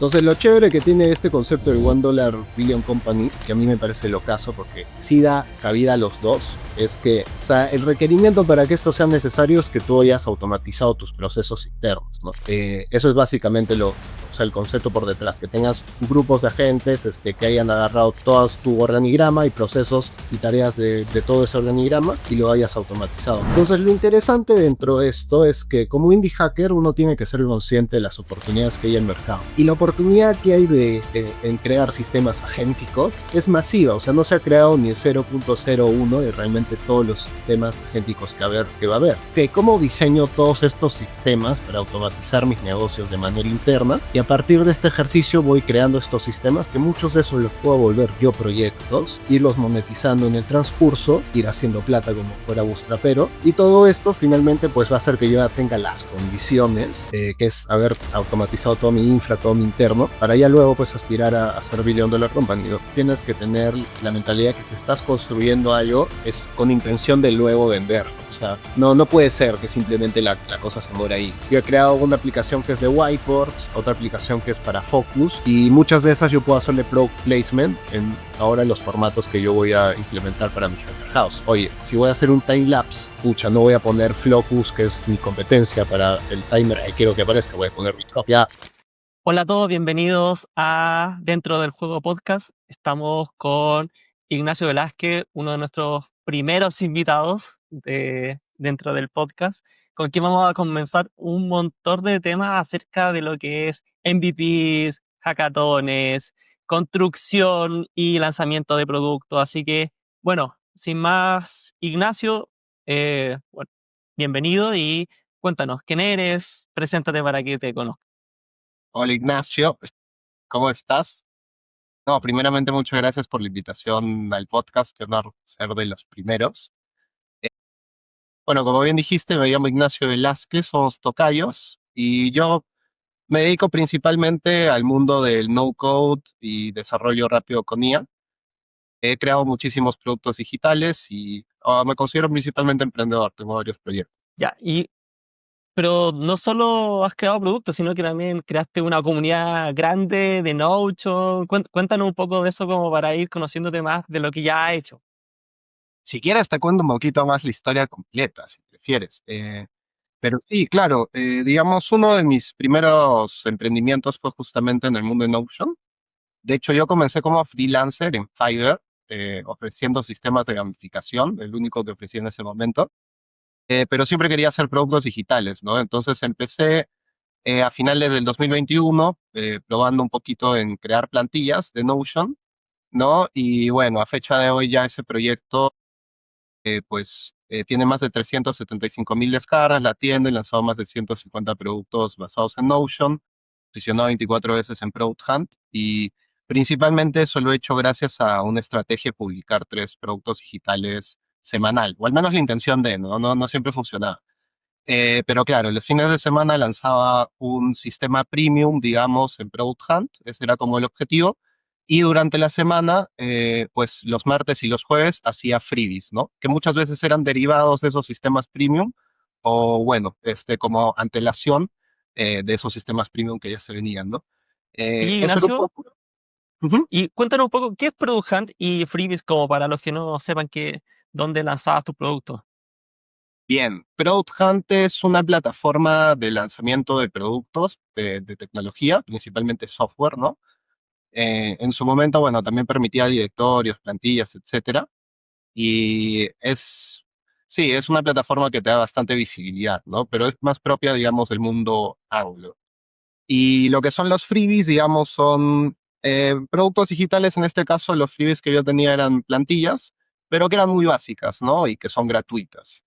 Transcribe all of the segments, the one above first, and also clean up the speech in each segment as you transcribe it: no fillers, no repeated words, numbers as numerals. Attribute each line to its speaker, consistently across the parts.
Speaker 1: Entonces lo chévere que tiene este concepto del $1 Billion Company, que a mí me parece locazo porque sí da cabida a los dos, es que, o sea, el requerimiento para que esto sea necesario es que tú hayas automatizado tus procesos internos, ¿no? Eso es básicamente o sea, el concepto por detrás, que tengas grupos de agentes que hayan agarrado todo tu organigrama y procesos y tareas de todo ese organigrama y lo hayas automatizado. Entonces lo interesante dentro de esto es que como indie hacker uno tiene que ser consciente de las oportunidades que hay en el mercado. Y la oportunidad que hay en crear sistemas agénticos es masiva, o sea, no se ha creado ni el 0.01 de realmente todos los sistemas agénticos que va a haber. ¿Cómo diseño todos estos sistemas para automatizar mis negocios de manera interna? Y a partir de este ejercicio voy creando estos sistemas que muchos de esos los puedo volver yo proyectos, irlos monetizando en el transcurso, ir haciendo plata como fuera bootstrapero, y todo esto finalmente pues va a hacer que yo ya tenga las condiciones, que es haber automatizado todo mi infra, todo mi interno, para ya luego pues aspirar a ser $1 Billion Company. Tienes que tener la mentalidad que si estás construyendo algo es con intención de luego venderlo. O sea, no puede ser que simplemente la cosa se muera ahí. Yo he creado una aplicación que es de whiteboards, otra aplicación que es para focus, y muchas de esas yo puedo hacerle product placement ahora en los formatos que yo voy a implementar para mi Hacker House. Oye, si voy a hacer un time lapse, pucha, no voy a poner Flocus, que es mi competencia para el timer que quiero que aparezca, voy a poner mi copia.
Speaker 2: Hola a todos, bienvenidos a Dentro del Juego Podcast. Estamos con Ignacio Velázquez, uno de nuestros primeros invitados dentro del podcast, con quien vamos a comenzar un montón de temas acerca de lo que es MVPs, hackatones, construcción y lanzamiento de productos. Así que, bueno, sin más, Ignacio, bueno, bienvenido y cuéntanos, ¿quién eres? Preséntate para que te conozcan.
Speaker 1: Hola Ignacio, ¿cómo estás? No, primeramente muchas gracias por la invitación al podcast, que honor ser de los primeros. Eh, bueno, como bien dijiste, me llamo Ignacio Velázquez, somos tocayos, y yo me dedico principalmente al mundo del no-code y desarrollo rápido con IA. He creado muchísimos productos digitales y me considero principalmente emprendedor, tengo varios proyectos.
Speaker 2: Ya, pero no solo has creado productos, sino que también creaste una comunidad grande de Notion. Cuéntanos un poco de eso como para ir conociéndote más de lo que ya has hecho.
Speaker 1: Si quieres, te cuento un poquito más la historia completa, si prefieres. Pero sí, claro, digamos, uno de mis primeros emprendimientos fue justamente en el mundo de Notion. De hecho, yo comencé como freelancer en Fiverr, ofreciendo sistemas de gamificación, el único que ofrecía en ese momento, pero siempre quería hacer productos digitales, ¿no? Entonces empecé a finales del 2021, probando un poquito en crear plantillas de Notion, ¿no? Y bueno, a fecha de hoy ya ese proyecto tiene más de 375.000 descargas, la tienda, y lanzado más de 150 productos basados en Notion, posicionado 24 veces en Product Hunt, y principalmente eso lo he hecho gracias a una estrategia de publicar 3 productos digitales semanal, o al menos la intención de, no siempre funcionaba. Pero claro, los fines de semana lanzaba un sistema premium, digamos, en Product Hunt, ese era como el objetivo, y durante la semana, pues los martes y los jueves hacía freebies, ¿no? Que muchas veces eran derivados de esos sistemas premium, o bueno, como antelación de esos sistemas premium que ya se venían, ¿no?
Speaker 2: Oye,
Speaker 1: Eso era un
Speaker 2: Ignacio,
Speaker 1: poco. Ujú.
Speaker 2: y cuéntanos un poco qué es Product Hunt y Freebies como para los que no sepan dónde lanzabas tus productos.
Speaker 1: Bien, Product Hunt es una plataforma de lanzamiento de productos de tecnología, principalmente software, ¿no? En su momento, bueno, también permitía directorios, plantillas, etcétera. Y sí, es una plataforma que te da bastante visibilidad, ¿no? Pero es más propia, digamos, del mundo anglo. Y lo que son los freebies, digamos, son productos digitales. En este caso, los freebies que yo tenía eran plantillas, pero que eran muy básicas, ¿no? Y que son gratuitas.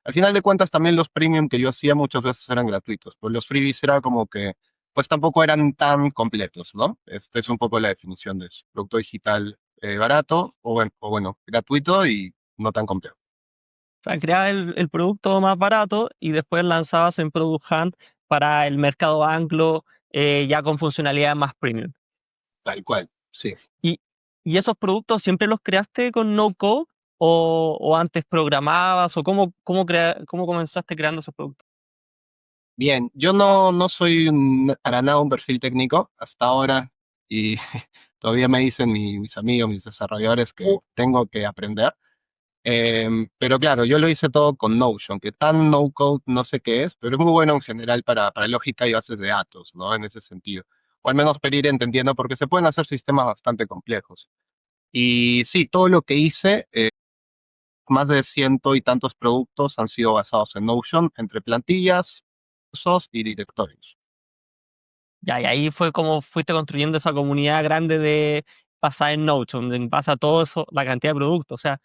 Speaker 1: Al final de cuentas, también los premium que yo hacía muchas veces eran gratuitos, pues los freebies era como que, pues tampoco eran tan completos, ¿no? Este es un poco la definición de eso. Producto digital barato o bueno, gratuito y no tan complejo.
Speaker 2: O sea, creabas el producto más barato y después lanzabas en Product Hunt para el mercado anglo, ya con funcionalidades más premium.
Speaker 1: Tal cual, sí.
Speaker 2: ¿Y, y esos productos siempre los creaste con no code o antes programabas o cómo comenzaste creando esos productos?
Speaker 1: Bien, yo no soy para nada un perfil técnico hasta ahora y todavía me dicen mis amigos, mis desarrolladores que tengo que aprender. Pero claro, yo lo hice todo con Notion, que tan no code no sé qué es, pero es muy bueno en general para lógica y bases de datos, ¿no? En ese sentido. O al menos para ir entendiendo, porque se pueden hacer sistemas bastante complejos. Y sí, todo lo que hice, más de ciento y tantos productos han sido basados en Notion, entre plantillas, usos y directorios.
Speaker 2: Ya, y ahí fue como fuiste construyendo esa comunidad grande de basada en Notion, en base a todo eso, la cantidad de productos, o sea,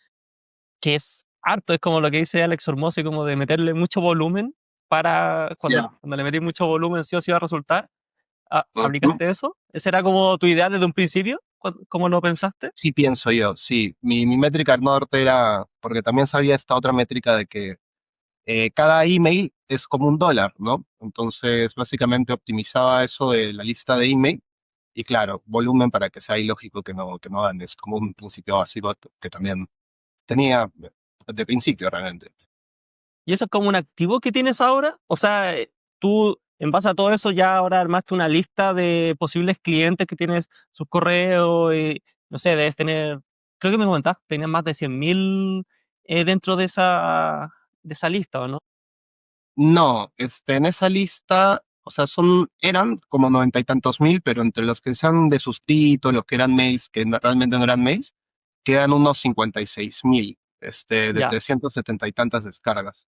Speaker 2: que es harto, es como lo que dice Alex Hormozzi, como de meterle mucho volumen para
Speaker 1: Ya.
Speaker 2: cuando le metí mucho volumen sí o sí va a resultar.
Speaker 1: Ujú.
Speaker 2: ¿Aplicaste eso? ¿Esa era como tu idea desde un principio? ¿Cómo lo pensaste?
Speaker 1: Sí pienso yo, sí. Mi métrica norte era, porque también sabía esta otra métrica de que cada email es como un dólar, ¿no? Entonces, básicamente optimizaba eso de la lista de email y claro, volumen para que sea ilógico que no ganes, como un principio básico que también tenía de principio realmente.
Speaker 2: ¿Y eso es como un activo que tienes ahora? O sea, tú en base a todo eso ya ahora armaste una lista de posibles clientes que tienes sus correos y no sé, debes tener, creo que me comentaste, tenías más de 100.000 dentro de esa lista, ¿o no?
Speaker 1: No, en esa lista, o sea, eran como noventa y tantos mil, pero entre los que se han de suscrito, los que eran mails, que realmente no eran mails, quedan unos 56.000, de
Speaker 2: Ya,
Speaker 1: 370 y tantas descargas.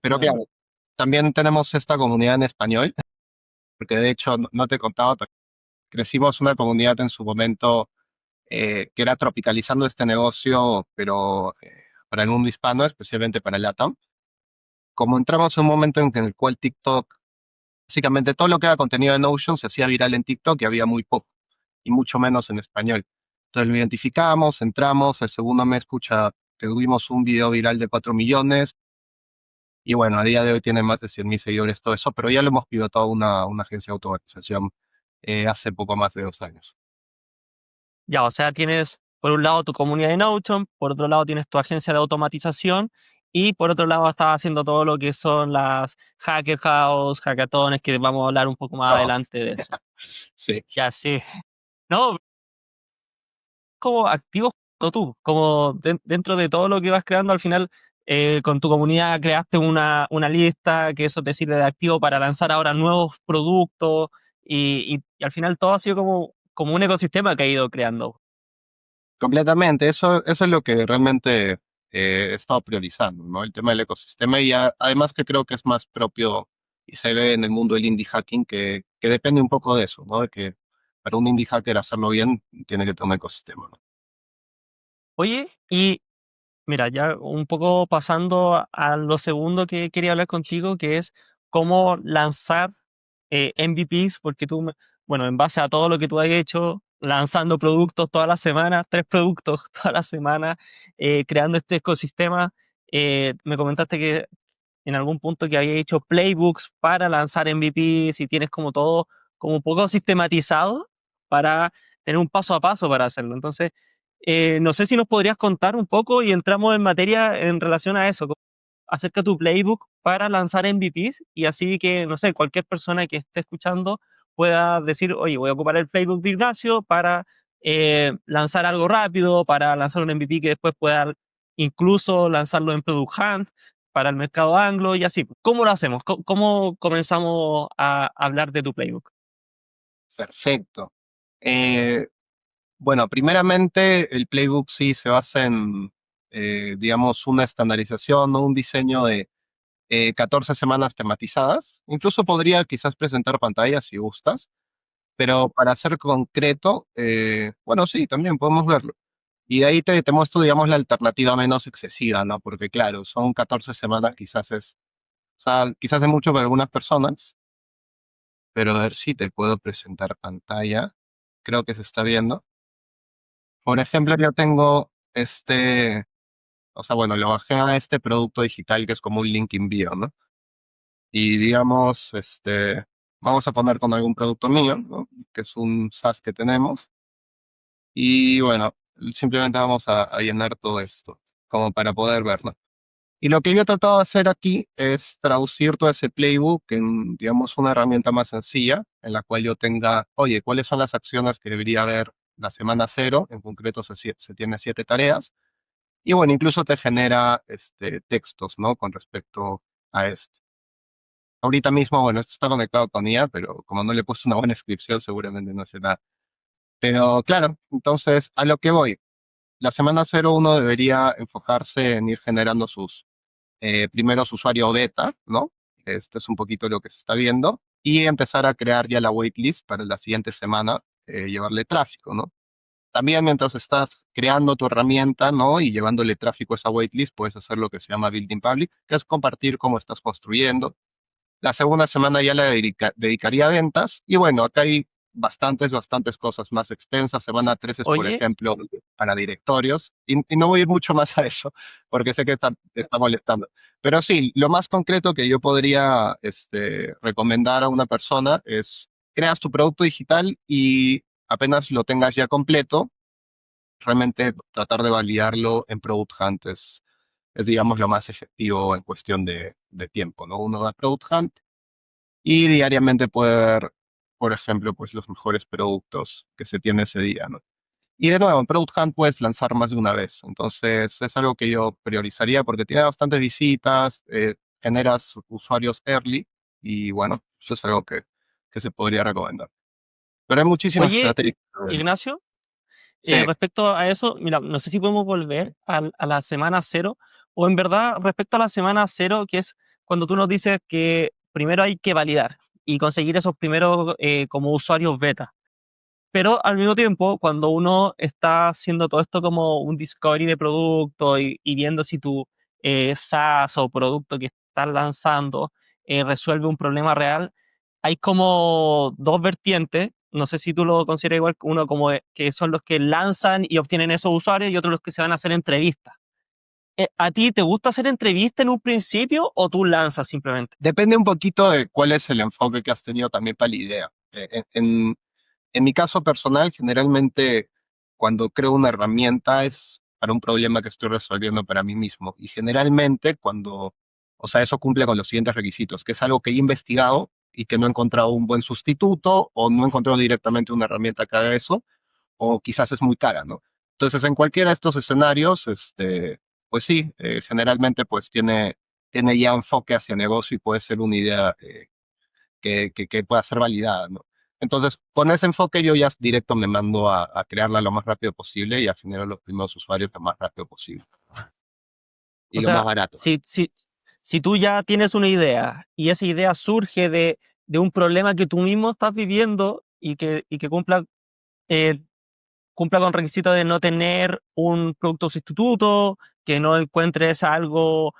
Speaker 1: Pero
Speaker 2: ya.
Speaker 1: claro, también tenemos esta comunidad en español, porque de hecho no te he contado, crecimos una comunidad en su momento que era tropicalizando este negocio, pero para el mundo hispano, especialmente para el LATAM. Como entramos en un momento en el cual TikTok, básicamente todo lo que era contenido de Notion se hacía viral en TikTok y había muy poco, y mucho menos en español. Entonces lo identificamos, entramos, el segundo mes, pucha, tuvimos un video viral de 4 millones, y bueno, a día de hoy tiene más de 100.000 seguidores todo eso, pero ya lo hemos pivotado a una agencia de automatización hace poco más de 2 años.
Speaker 2: Ya, o sea, tienes por un lado tu comunidad de Notion, por otro lado tienes tu agencia de automatización y por otro lado estás haciendo todo lo que son las Hacker House, hackatones, que vamos a hablar un poco más
Speaker 1: No,
Speaker 2: adelante de eso.
Speaker 1: sí,
Speaker 2: Ya, sí. No, como activo como tú, como dentro de todo lo que vas creando, al final con tu comunidad creaste una lista, que eso te sirve de activo para lanzar ahora nuevos productos y al final todo ha sido como un ecosistema que ha ido creando.
Speaker 1: completamente. Eso es lo que realmente he estado priorizando, ¿no? El tema del ecosistema y además que creo que es más propio y se ve en el mundo del indie hacking que depende un poco de eso, ¿no? De que para un indie hacker hacerlo bien tiene que tener un ecosistema, ¿no?
Speaker 2: Oye, y mira, ya un poco pasando a lo segundo que quería hablar contigo, que es cómo lanzar MVPs, porque bueno, en base a todo lo que tú has hecho, lanzando productos todas las semanas, 3 productos todas las semanas, creando este ecosistema, me comentaste que en algún punto que había hecho playbooks para lanzar MVPs y tienes como todo como un poco sistematizado para tener un paso a paso para hacerlo. Entonces, no sé si nos podrías contar un poco y entramos en materia en relación a eso, acerca de tu playbook para lanzar MVPs y así que, no sé, cualquier persona que esté escuchando pueda decir, oye, voy a ocupar el playbook de Ignacio para lanzar algo rápido, para lanzar un MVP que después pueda incluso lanzarlo en Product Hunt para el mercado anglo y así. ¿Cómo lo hacemos? ¿Cómo comenzamos a hablar de tu playbook?
Speaker 1: Perfecto. Eh, bueno, primeramente el playbook sí se basa en, digamos, una estandarización o un diseño de 14 semanas tematizadas. Incluso podría quizás presentar pantallas si gustas, pero para ser concreto, bueno, sí, también podemos verlo. Y de ahí te muestro, digamos, la alternativa menos excesiva, ¿no? Porque claro, son 14 semanas, o sea, quizás es mucho para algunas personas, pero a ver si te puedo presentar pantalla. Creo que se está viendo. Por ejemplo, yo tengo o sea, bueno, lo bajé a este producto digital que es como un link envío, ¿no? Y digamos, vamos a poner con algún producto mío, ¿no? Que es un SaaS que tenemos. Y bueno, simplemente vamos a llenar todo esto, como para poder verlo. Y lo que yo he tratado de hacer aquí es traducir todo ese playbook en, digamos, una herramienta más sencilla, en la cual yo tenga, oye, ¿cuáles son las acciones que debería haber la semana cero? En concreto se tiene 7 tareas. Y bueno, incluso te genera textos, ¿no? Con respecto a esto. Ahorita mismo, bueno, esto está conectado con IA, pero como no le he puesto una buena descripción, seguramente no hace nada. Pero claro, entonces, a lo que voy. La semana cero uno debería enfocarse en ir generando sus primeros usuarios beta, ¿no? Este es un poquito lo que se está viendo. Y empezar a crear ya la waitlist para la siguiente semana, llevarle tráfico, ¿no? También mientras estás creando tu herramienta, ¿no? Y llevándole tráfico a esa waitlist, puedes hacer lo que se llama building public, que es compartir cómo estás construyendo. La segunda semana ya la dedicaría a ventas. Y bueno, acá hay bastantes cosas más extensas. Semana 3 es, por
Speaker 2: Oye,
Speaker 1: ejemplo, para directorios. Y no voy a ir mucho más a eso, porque sé que te está molestando. Pero sí, lo más concreto que yo podría recomendar a una persona es, creas tu producto digital y apenas lo tengas ya completo, realmente tratar de validarlo en Product Hunt es, digamos, lo más efectivo en cuestión de tiempo, ¿no? Uno da Product Hunt y diariamente puede ver, por ejemplo, pues los mejores productos que se tiene ese día, ¿no? Y de nuevo, en Product Hunt puedes lanzar más de una vez. Entonces, es algo que yo priorizaría porque tiene bastantes visitas, generas usuarios early y bueno, eso es algo que se podría recomendar. Pero hay muchísimas
Speaker 2: oye,
Speaker 1: estrategias.
Speaker 2: Ignacio,
Speaker 1: Sí,
Speaker 2: respecto a eso, mira, no sé si podemos volver a la semana cero, o en verdad, respecto a la semana cero, que es cuando tú nos dices que primero hay que validar y conseguir esos primeros como usuarios beta. Pero al mismo tiempo, cuando uno está haciendo todo esto como un discovery de producto y viendo si tu SaaS o producto que estás lanzando resuelve un problema real, hay como dos vertientes. No sé si tú lo consideras igual, uno como que son los que lanzan y obtienen esos usuarios y otros los que se van a hacer entrevistas. ¿A ti te gusta hacer entrevistas en un principio o tú lanzas simplemente?
Speaker 1: depende un poquito de cuál es el enfoque que has tenido también para la idea. En mi caso personal, generalmente cuando creo una herramienta es para un problema que estoy resolviendo para mí mismo. Y generalmente cuando, o sea, eso cumple con los siguientes requisitos, que es algo que he investigado y que no he encontrado un buen sustituto o no he encontrado directamente una herramienta que haga eso, o quizás es muy cara, ¿no? Entonces, en cualquiera de estos escenarios, pues sí, generalmente pues tiene ya enfoque hacia negocio y puede ser una idea que pueda ser validada, ¿no? Entonces, con ese enfoque yo ya directo me mando a crearla lo más rápido posible y a generar los primeros usuarios lo más rápido posible. Y
Speaker 2: O
Speaker 1: lo más
Speaker 2: sea,
Speaker 1: barato.
Speaker 2: si tú ya tienes una idea y esa idea surge de un problema que tú mismo estás viviendo y que eh, cumpla con requisitos de no tener un producto sustituto, que no encuentres algo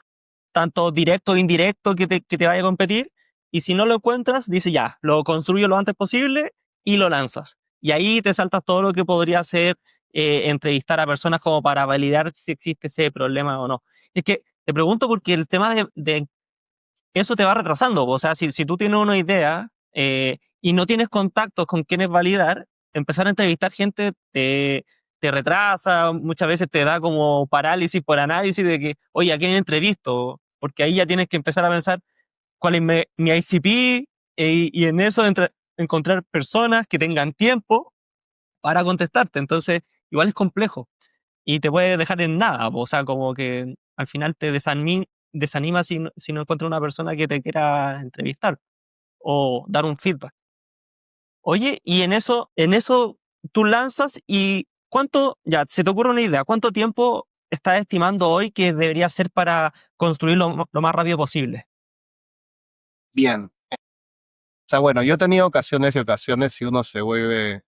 Speaker 2: tanto directo o indirecto que te vaya a competir. Y si no lo encuentras, dice ya, lo construyo lo antes posible y lo lanzas. Y ahí te saltas todo lo que podría ser entrevistar a personas como para validar si existe ese problema o no. Es que te pregunto porque el tema de eso te va retrasando. O sea, si tú tienes una idea y no tienes contactos con quienes validar, empezar a entrevistar gente te retrasa, muchas veces te da como parálisis por análisis de que, oye, ¿a quién entrevisto? Porque ahí ya tienes que empezar a pensar cuál es mi ICP y en eso encontrar personas que tengan tiempo para contestarte. Entonces, igual es complejo y te puede dejar en nada. O sea, como que al final te desanima si no encuentras una persona que te quiera entrevistar o dar un feedback. Oye, y en eso tú lanzas y ya, se te ocurre una idea, ¿cuánto tiempo estás estimando hoy que debería ser para construirlo lo más rápido posible?
Speaker 1: Bien. O sea, bueno, yo he tenido ocasiones y ocasiones y uno se vuelve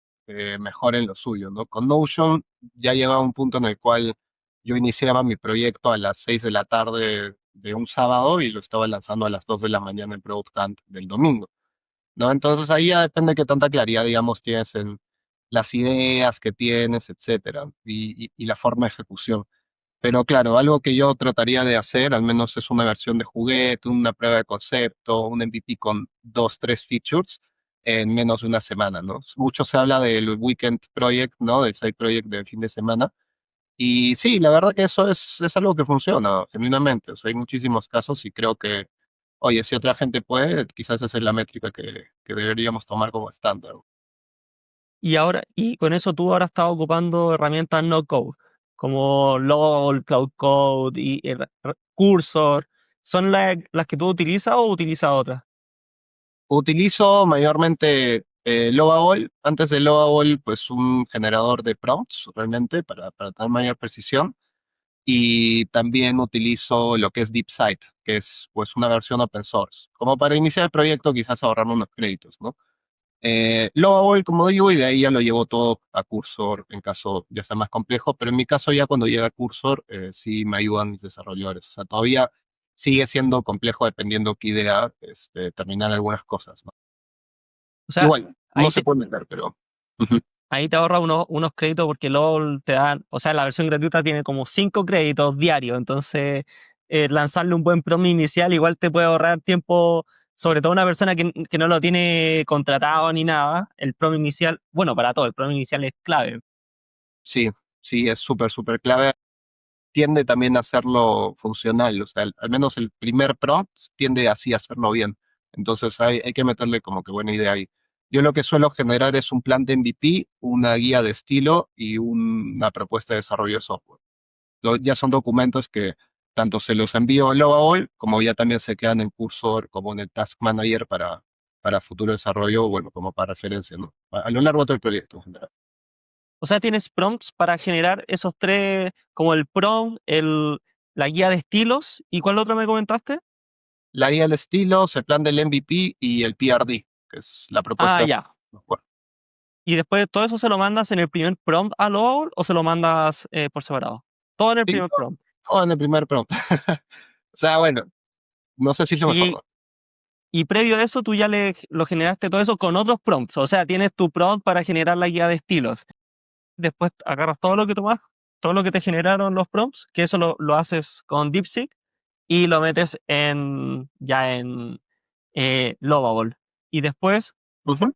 Speaker 1: mejor en lo suyo, ¿no? Con Notion ya llegaba un punto en el cual yo iniciaba mi proyecto a las 6 de la tarde de un sábado y lo estaba lanzando a las 2 de la mañana en Product Hunt del domingo, ¿no? Entonces ahí ya depende de qué tanta claridad, digamos, tienes en las ideas que tienes, etcétera, y la forma de ejecución. Pero claro, algo que yo trataría de hacer, al menos es una versión de juguete, una prueba de concepto, un MVP con 2, 3 features en menos de una semana, ¿no? Mucho se habla del weekend project, ¿no? Del side project del fin de semana. Y sí, la verdad que eso es algo que funciona genuinamente. O sea, hay muchísimos casos y creo que, oye, si otra gente puede, quizás esa es la métrica que deberíamos tomar como estándar.
Speaker 2: Y ahora, y con eso tú ahora estás ocupando herramientas no code, como LOL, Cloud Code y Cursor. ¿Son las que tú utilizas o utilizas otras?
Speaker 1: Utilizo mayormente Lovable. Antes de Lovable, pues un generador de prompts realmente para tener mayor precisión. Y también utilizo lo que es DeepSight, que es pues una versión open source. Como para iniciar el proyecto, quizás ahorrarme unos créditos, ¿no? Lovable, como digo, y de ahí ya lo llevo todo a Cursor en caso ya sea más complejo, pero en mi caso ya cuando llega a Cursor sí me ayudan mis desarrolladores. O sea, todavía sigue siendo complejo dependiendo qué idea terminar algunas cosas, ¿no?
Speaker 2: O sea,
Speaker 1: Igual, no
Speaker 2: ahí
Speaker 1: se
Speaker 2: te,
Speaker 1: puede meter, pero ujú.
Speaker 2: ahí te ahorra unos créditos porque LOL te dan, o sea, la versión gratuita tiene como 5 créditos diarios, entonces lanzarle un buen prompt inicial igual te puede ahorrar tiempo, sobre todo una persona que no lo tiene contratado ni nada. El prompt inicial, bueno, para todo, el prompt inicial es clave.
Speaker 1: Sí, sí, es súper, súper clave. Tiende también a hacerlo funcional, o sea, al menos el primer prompt tiende así a hacerlo bien. Entonces hay que meterle como que buena idea ahí. Yo lo que suelo generar es un plan de MVP, una guía de estilo y una propuesta de desarrollo de software. Ya son documentos que tanto se los envío a Lovable como ya también se quedan en Cursor como en el Task Manager para futuro desarrollo, bueno, como para referencia, ¿no? A lo largo de todo el proyecto en general.
Speaker 2: O sea, tienes prompts para generar esos tres, como el prompt, la guía de estilos, ¿y cuál otro me comentaste?
Speaker 1: La guía del estilo, el plan del MVP y el PRD, que es la
Speaker 2: Ah,
Speaker 1: propuesta.
Speaker 2: ya. Y después todo eso se lo mandas en el primer prompt a Lowell o se lo mandas por separado. Todo en el
Speaker 1: Sí,
Speaker 2: primer prompt.
Speaker 1: todo en el primer prompt. O sea, bueno, no sé si es lo mejor,
Speaker 2: Y,
Speaker 1: ¿no?
Speaker 2: y previo a eso tú ya lo generaste todo eso con otros prompts. O sea, tienes tu prompt para generar la guía de estilos. Después agarras todo lo que tomas, todo lo que te generaron los prompts, que eso lo haces con DeepSeek y lo metes ya en Lovable. Y después
Speaker 1: Ujú.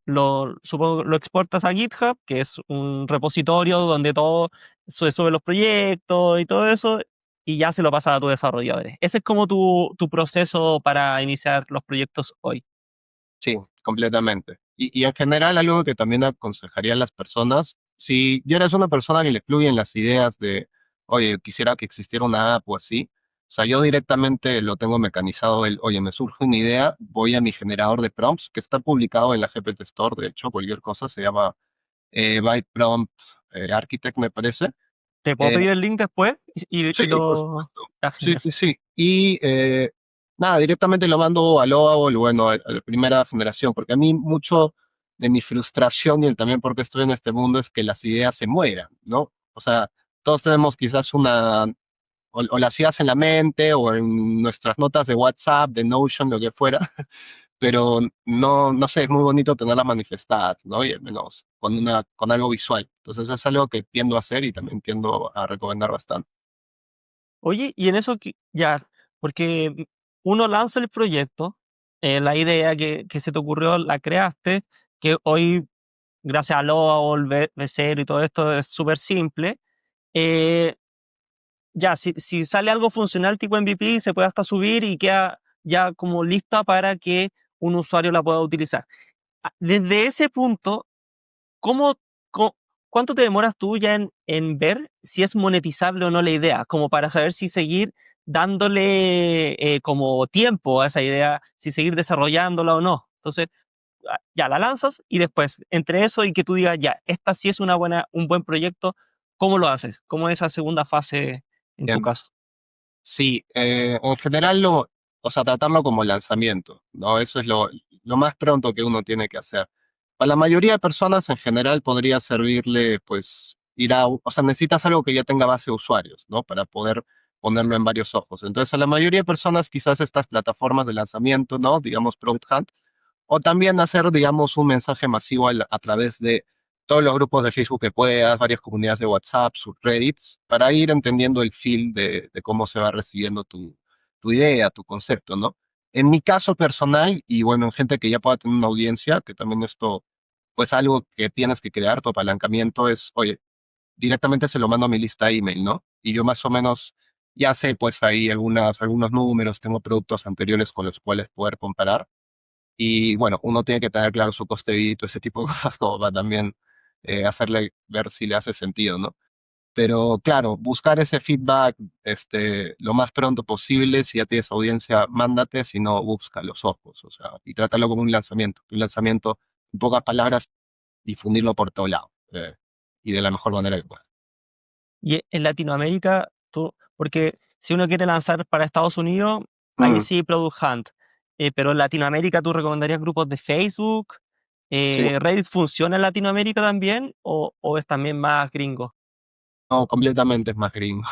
Speaker 2: supongo, lo exportas a GitHub, que es un repositorio donde todo se sube los proyectos y todo eso, y ya se lo pasa a tus desarrolladores. Ese es como tu proceso para iniciar los proyectos hoy.
Speaker 1: Sí, completamente. Y en general, algo que también aconsejaría a las personas, si ya eres una persona que le fluyen las ideas de, oye, quisiera que existiera una app o así, o sea, yo directamente lo tengo mecanizado, oye, me surge una idea, voy a mi generador de prompts, que está publicado en la GPT Store, de hecho, cualquier cosa, se llama Byte Prompt Architect, me parece.
Speaker 2: ¿Te puedo
Speaker 1: Eh,
Speaker 2: pedir el link después?
Speaker 1: Sí,
Speaker 2: Y
Speaker 1: por
Speaker 2: lo...
Speaker 1: supuesto.
Speaker 2: Ah,
Speaker 1: Sí,
Speaker 2: genial.
Speaker 1: sí, sí. Y nada, directamente lo mando a Lovable, bueno, a la primera generación, porque a mí mucho de mi frustración y el también porque estoy en este mundo es que las ideas se mueran, ¿no? O sea, todos tenemos quizás o las ideas en la mente o en nuestras notas de WhatsApp, de Notion, lo que fuera, pero no sé, es muy bonito tenerlas manifestadas, ¿no? Y al menos con algo visual. Entonces es algo que tiendo a hacer y también tiendo a recomendar bastante.
Speaker 2: Oye, y en eso ya, porque uno lanza el proyecto, la idea que se te ocurrió la creaste, que hoy, gracias a Lovable, V0 y todo esto, es súper simple. Eh, ya, si sale algo funcional tipo MVP, se puede hasta subir y queda ya como lista para que un usuario la pueda utilizar. Desde ese punto, ¿cómo, co- cuánto te demoras tú ya en ver si es monetizable o no la idea? Como para saber si seguir dándole como tiempo a esa idea, si seguir desarrollándola o no. Entonces, ya la lanzas y después, entre eso y que tú digas, ya, esta sí es un buen proyecto, ¿cómo lo haces? ¿Cómo es esa segunda fase en tu caso?
Speaker 1: Sí, en general o sea, tratarlo como lanzamiento, ¿no? Eso es lo más pronto que uno tiene que hacer. Para la mayoría de personas en general podría servirle, pues, o sea, necesitas algo que ya tenga base de usuarios, ¿no? Para poder ponerlo en varios ojos. Entonces, a la mayoría de personas quizás estas plataformas de lanzamiento, ¿no? Digamos, Product Hunt, o también hacer, digamos, un mensaje masivo a través de todos los grupos de Facebook que puedas, varias comunidades de WhatsApp, subreddits, para ir entendiendo el feel de cómo se va recibiendo tu idea, tu concepto, ¿no? En mi caso personal, y bueno, en gente que ya pueda tener una audiencia, que también esto, pues algo que tienes que crear, tu apalancamiento es, oye, directamente se lo mando a mi lista de email, ¿no? Y yo más o menos ya sé, pues ahí algunos números, tengo productos anteriores con los cuales poder comparar. Y bueno, uno tiene que tener claro su coste de vida y todo ese tipo de cosas como para también hacerle ver si le hace sentido, ¿no? Pero claro, buscar ese feedback lo más pronto posible. Si ya tienes audiencia, mándate, si no, busca los ojos, o sea, y trátalo como un lanzamiento. Un lanzamiento, en pocas palabras, difundirlo por todo lado y de la mejor manera que puedas.
Speaker 2: Y en Latinoamérica, porque si uno quiere lanzar para Estados Unidos, ahí
Speaker 1: Mm,
Speaker 2: sí Product Hunt. Pero en Latinoamérica, ¿tú recomendarías grupos de Facebook?
Speaker 1: sí,
Speaker 2: ¿Reddit funciona en Latinoamérica también o es también más gringo?
Speaker 1: no, completamente es más gringo.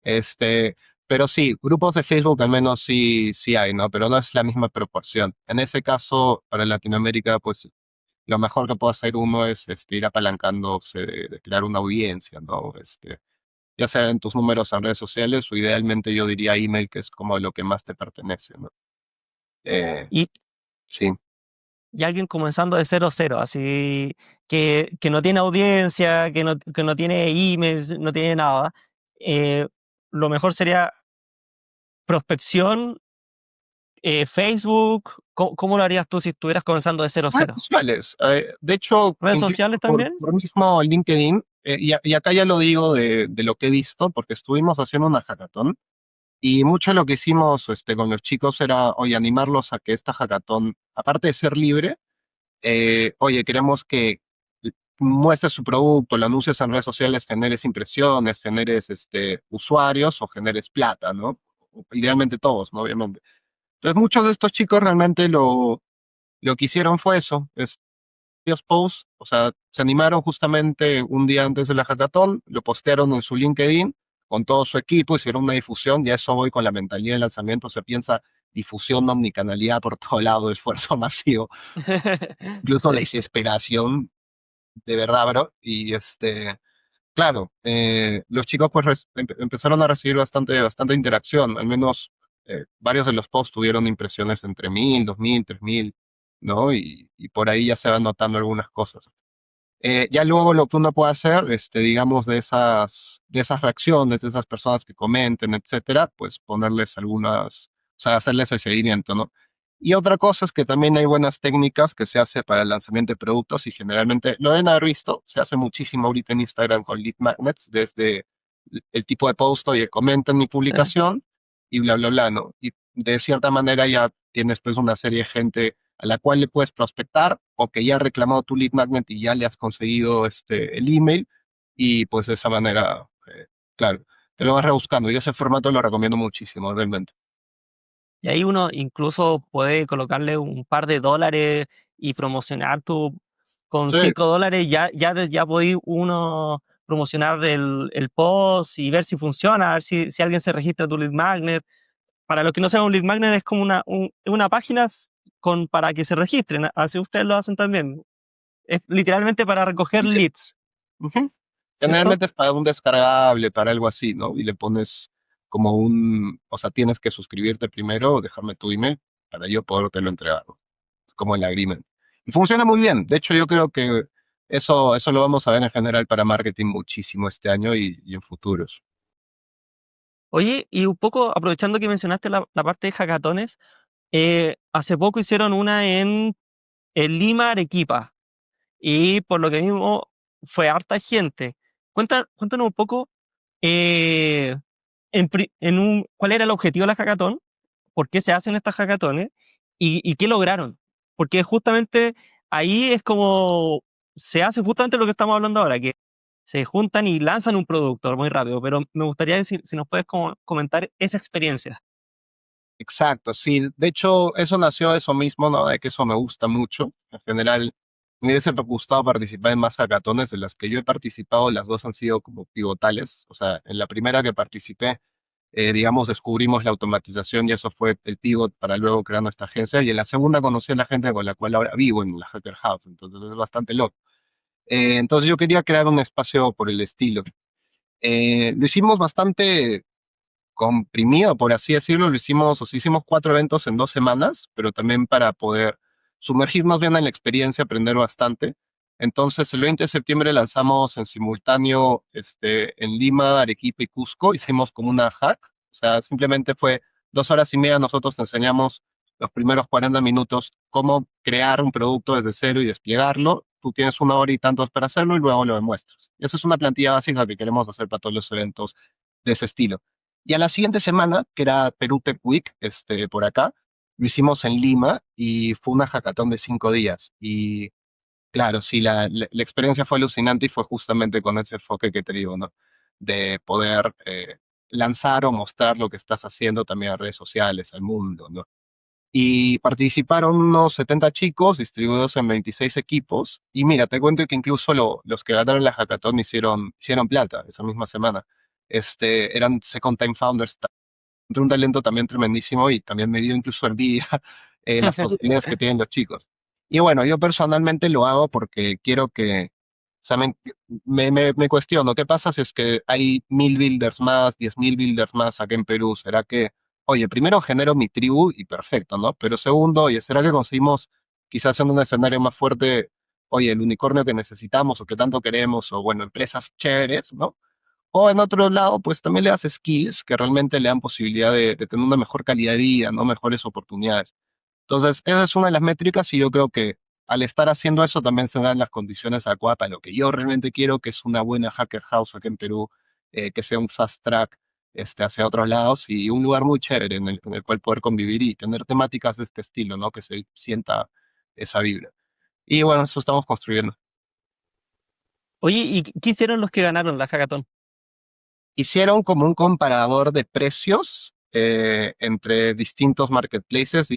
Speaker 1: Este, pero sí, grupos de Facebook al menos sí, sí hay, ¿no? Pero no es la misma proporción. En ese caso, para Latinoamérica, pues lo mejor que puede hacer uno es ir apalancándose de crear una audiencia, ¿no? Ya sea en tus números en redes sociales o idealmente yo diría email, que es como lo que más te pertenece, ¿no? Eh,
Speaker 2: Y,
Speaker 1: sí.
Speaker 2: y alguien comenzando de cero cero, así que no tiene audiencia, que no tiene emails, no tiene nada, eh, lo mejor sería prospección, Facebook. ¿Cómo lo harías tú si estuvieras comenzando de cero
Speaker 1: Redes
Speaker 2: cero?
Speaker 1: sociales. De hecho,
Speaker 2: ¿Redes
Speaker 1: incluso
Speaker 2: sociales también?
Speaker 1: por mismo LinkedIn, y acá ya lo digo de lo que he visto, porque estuvimos haciendo una hackathon y mucho de lo que hicimos con los chicos era, oye, animarlos a que esta hackathon, aparte de ser libre, oye, queremos que muestres su producto, lo anuncies en redes sociales, generes impresiones, generes usuarios o generes plata, ¿no? Idealmente todos, ¿no? Obviamente. Entonces, muchos de estos chicos realmente lo que hicieron fue eso, varios posts, o sea, se animaron justamente un día antes de la hackathon, lo postearon en su LinkedIn con todo su equipo, hicieron una difusión, y a eso voy con la mentalidad de lanzamiento, se piensa difusión, omnicanalidad por todo lado, esfuerzo masivo, incluso la
Speaker 2: Sí.
Speaker 1: desesperación, de verdad, bro, y claro, los chicos pues empezaron a recibir bastante interacción, al menos varios de los posts tuvieron impresiones entre 1000, 2000, 3000, ¿no? Y por ahí ya se van notando algunas cosas. Ya luego lo que uno puede hacer, digamos, de esas reacciones, de esas personas que comenten, etcétera, pues ponerles algunas, o sea, hacerles el seguimiento, ¿no? Y otra cosa es que también hay buenas técnicas que se hace para el lanzamiento de productos y generalmente lo deben haber visto, se hace muchísimo ahorita en Instagram con lead magnets, desde el tipo de post, oye, comenten mi
Speaker 2: Sí.
Speaker 1: publicación y bla, bla, bla, ¿no? Y de cierta manera ya tienes pues una serie de gente a la cual le puedes prospectar o que ya ha reclamado tu lead magnet y ya le has conseguido el email y pues de esa manera, claro, te lo vas rebuscando. Yo ese formato lo recomiendo muchísimo, realmente.
Speaker 2: Y ahí uno incluso puede colocarle un par de dólares y promocionar con
Speaker 1: Sí,
Speaker 2: $5 ya podéis uno promocionar el post y ver si funciona, a ver si alguien se registra tu lead magnet. Para los que no sepan, un lead magnet es como una página para que se registren, así ustedes lo hacen también. Es literalmente para recoger
Speaker 1: sí.
Speaker 2: leads,
Speaker 1: Ujú.
Speaker 2: ¿cierto?
Speaker 1: Generalmente es para un descargable, para algo así, ¿no? Y le pones como o sea, tienes que suscribirte primero o dejarme tu email para yo podértelo entregar, ¿no? Como el agreement. Y funciona muy bien. De hecho, yo creo que eso lo vamos a ver en general para marketing muchísimo este año y en futuros.
Speaker 2: Oye, y un poco aprovechando que mencionaste la parte de hackatones, hace poco hicieron una en Lima, Arequipa, y por lo que mismo fue harta gente. Cuéntanos un poco eh, cuál era el objetivo de la hackathon, por qué se hacen estas hackatones y qué lograron. Porque justamente ahí es como se hace justamente lo que estamos hablando ahora, que se juntan y lanzan un producto muy rápido, pero me gustaría decir, si nos puedes comentar esa experiencia.
Speaker 1: Exacto, sí. De hecho, eso nació de eso mismo, ¿no? De que eso me gusta mucho. En general, me hubiese gustado participar en más hackatones de las que yo he participado. Las dos han sido como pivotales. O sea, en la primera que participé, digamos, descubrimos la automatización y eso fue el pivot para luego crear nuestra agencia. Y en la segunda conocí a la gente con la cual ahora vivo en la Hacker House. Entonces es bastante loco. Entonces yo quería crear un espacio por el estilo. Lo hicimos bastante comprimido, por así decirlo, o sea, hicimos 4 eventos en 2 semanas, pero también para poder sumergirnos bien en la experiencia, aprender bastante. Entonces, el 20 de septiembre lanzamos en simultáneo en Lima, Arequipa y Cusco. Hicimos como una hack. O sea, simplemente fue 2 horas y media. Nosotros te enseñamos los primeros 40 minutos cómo crear un producto desde cero y desplegarlo. Tú tienes 1 hora y tantos para hacerlo y luego lo demuestras. Eso es una plantilla básica que queremos hacer para todos los eventos de ese estilo. Y a la siguiente semana, que era Perú Tech Week, por acá, lo hicimos en Lima y fue una hackathon de 5 días. Y claro, sí, la experiencia fue alucinante y fue justamente con ese enfoque que te digo, ¿no? De poder lanzar o mostrar lo que estás haciendo también a redes sociales, al mundo, ¿no? Y participaron unos 70 chicos distribuidos en 26 equipos. Y mira, te cuento que incluso los que ganaron la hackathon hicieron plata esa misma semana. Eran Second Time Founders, un talento también tremendísimo y también me dio incluso envidia las posibilidades que tienen los chicos. Y bueno, yo personalmente lo hago porque quiero que, o sea, me cuestiono, ¿qué pasa si es que hay 1.000 builders más, 10.000 builders más acá en Perú? ¿Será que, oye, primero genero mi tribu y perfecto, ¿no? Pero segundo, oye, ¿será que conseguimos quizás en un escenario más fuerte, oye, el unicornio que necesitamos o que tanto queremos, o bueno, empresas chéveres, ¿no? O en otro lado, pues también le das skills que realmente le dan posibilidad de tener una mejor calidad de vida, ¿no? Mejores oportunidades. Entonces, esa es una de las métricas y yo creo que al estar haciendo eso también se dan las condiciones adecuadas para lo que yo realmente quiero, que es una buena hacker house aquí en Perú, que sea un fast track hacia otros lados y un lugar muy chévere en el cual poder convivir y tener temáticas de este estilo, ¿no? Que se sienta esa vibra. Y bueno, eso estamos construyendo.
Speaker 2: Oye, ¿y qué hicieron los que ganaron la hackathon?
Speaker 1: Hicieron como un comparador de precios entre distintos marketplaces,